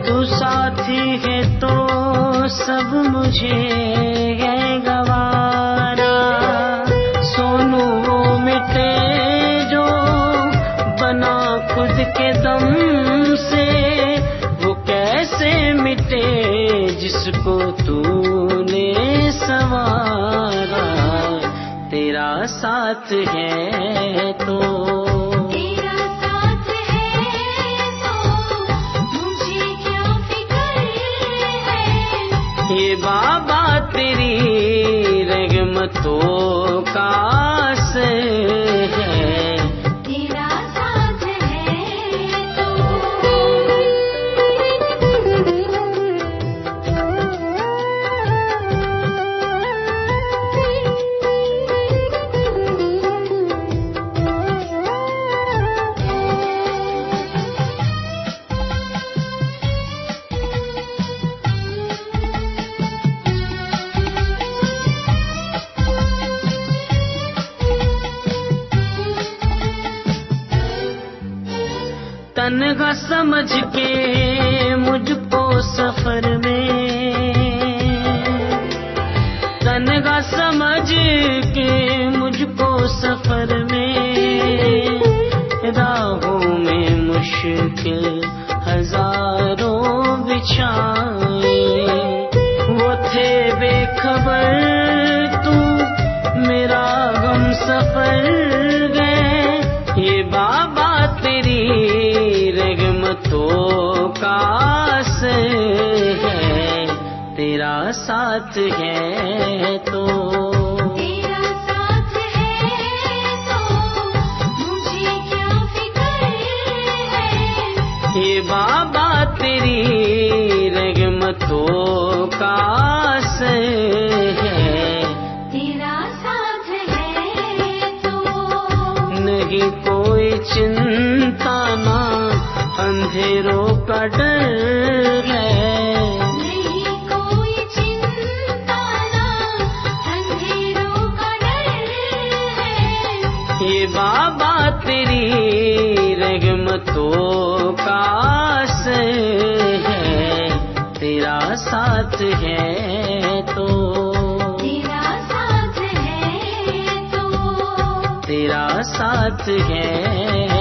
तू साथी है तो सब मुझे है गवारा। सोनू वो मिटे जो बना खुद के दम से, वो कैसे मिटे जिसको तूने संवारा। तेरा साथ है तो तेरा साथ है तो मुझे क्या फिक्र है। ये बाबा तेरी रहमतों का असर है। तेरा साथ है तो तन्हा समझ के मुझको सफर में, तन्हा समझ के मुझको सफर में, राहों में मुश्किल हजारों बिछाए। वो थे बेखबर तू मेरा गम सफर गए। ये बाबा तेरी रहमतों का असर है। तेरा साथ है तो तेरा साथ है तो मुझे क्या फिक्र है। ये बाबा तेरी रहमतों का असर है। तेरा साथ है तो नहीं कोई चिंता ना अंधेरों का डर है। नहीं कोई चिंता ना अंधेरों का डर है। ये बाबा तेरी रहमतों का असर है। तेरा साथ है तो तेरा साथ है तो तेरा साथ है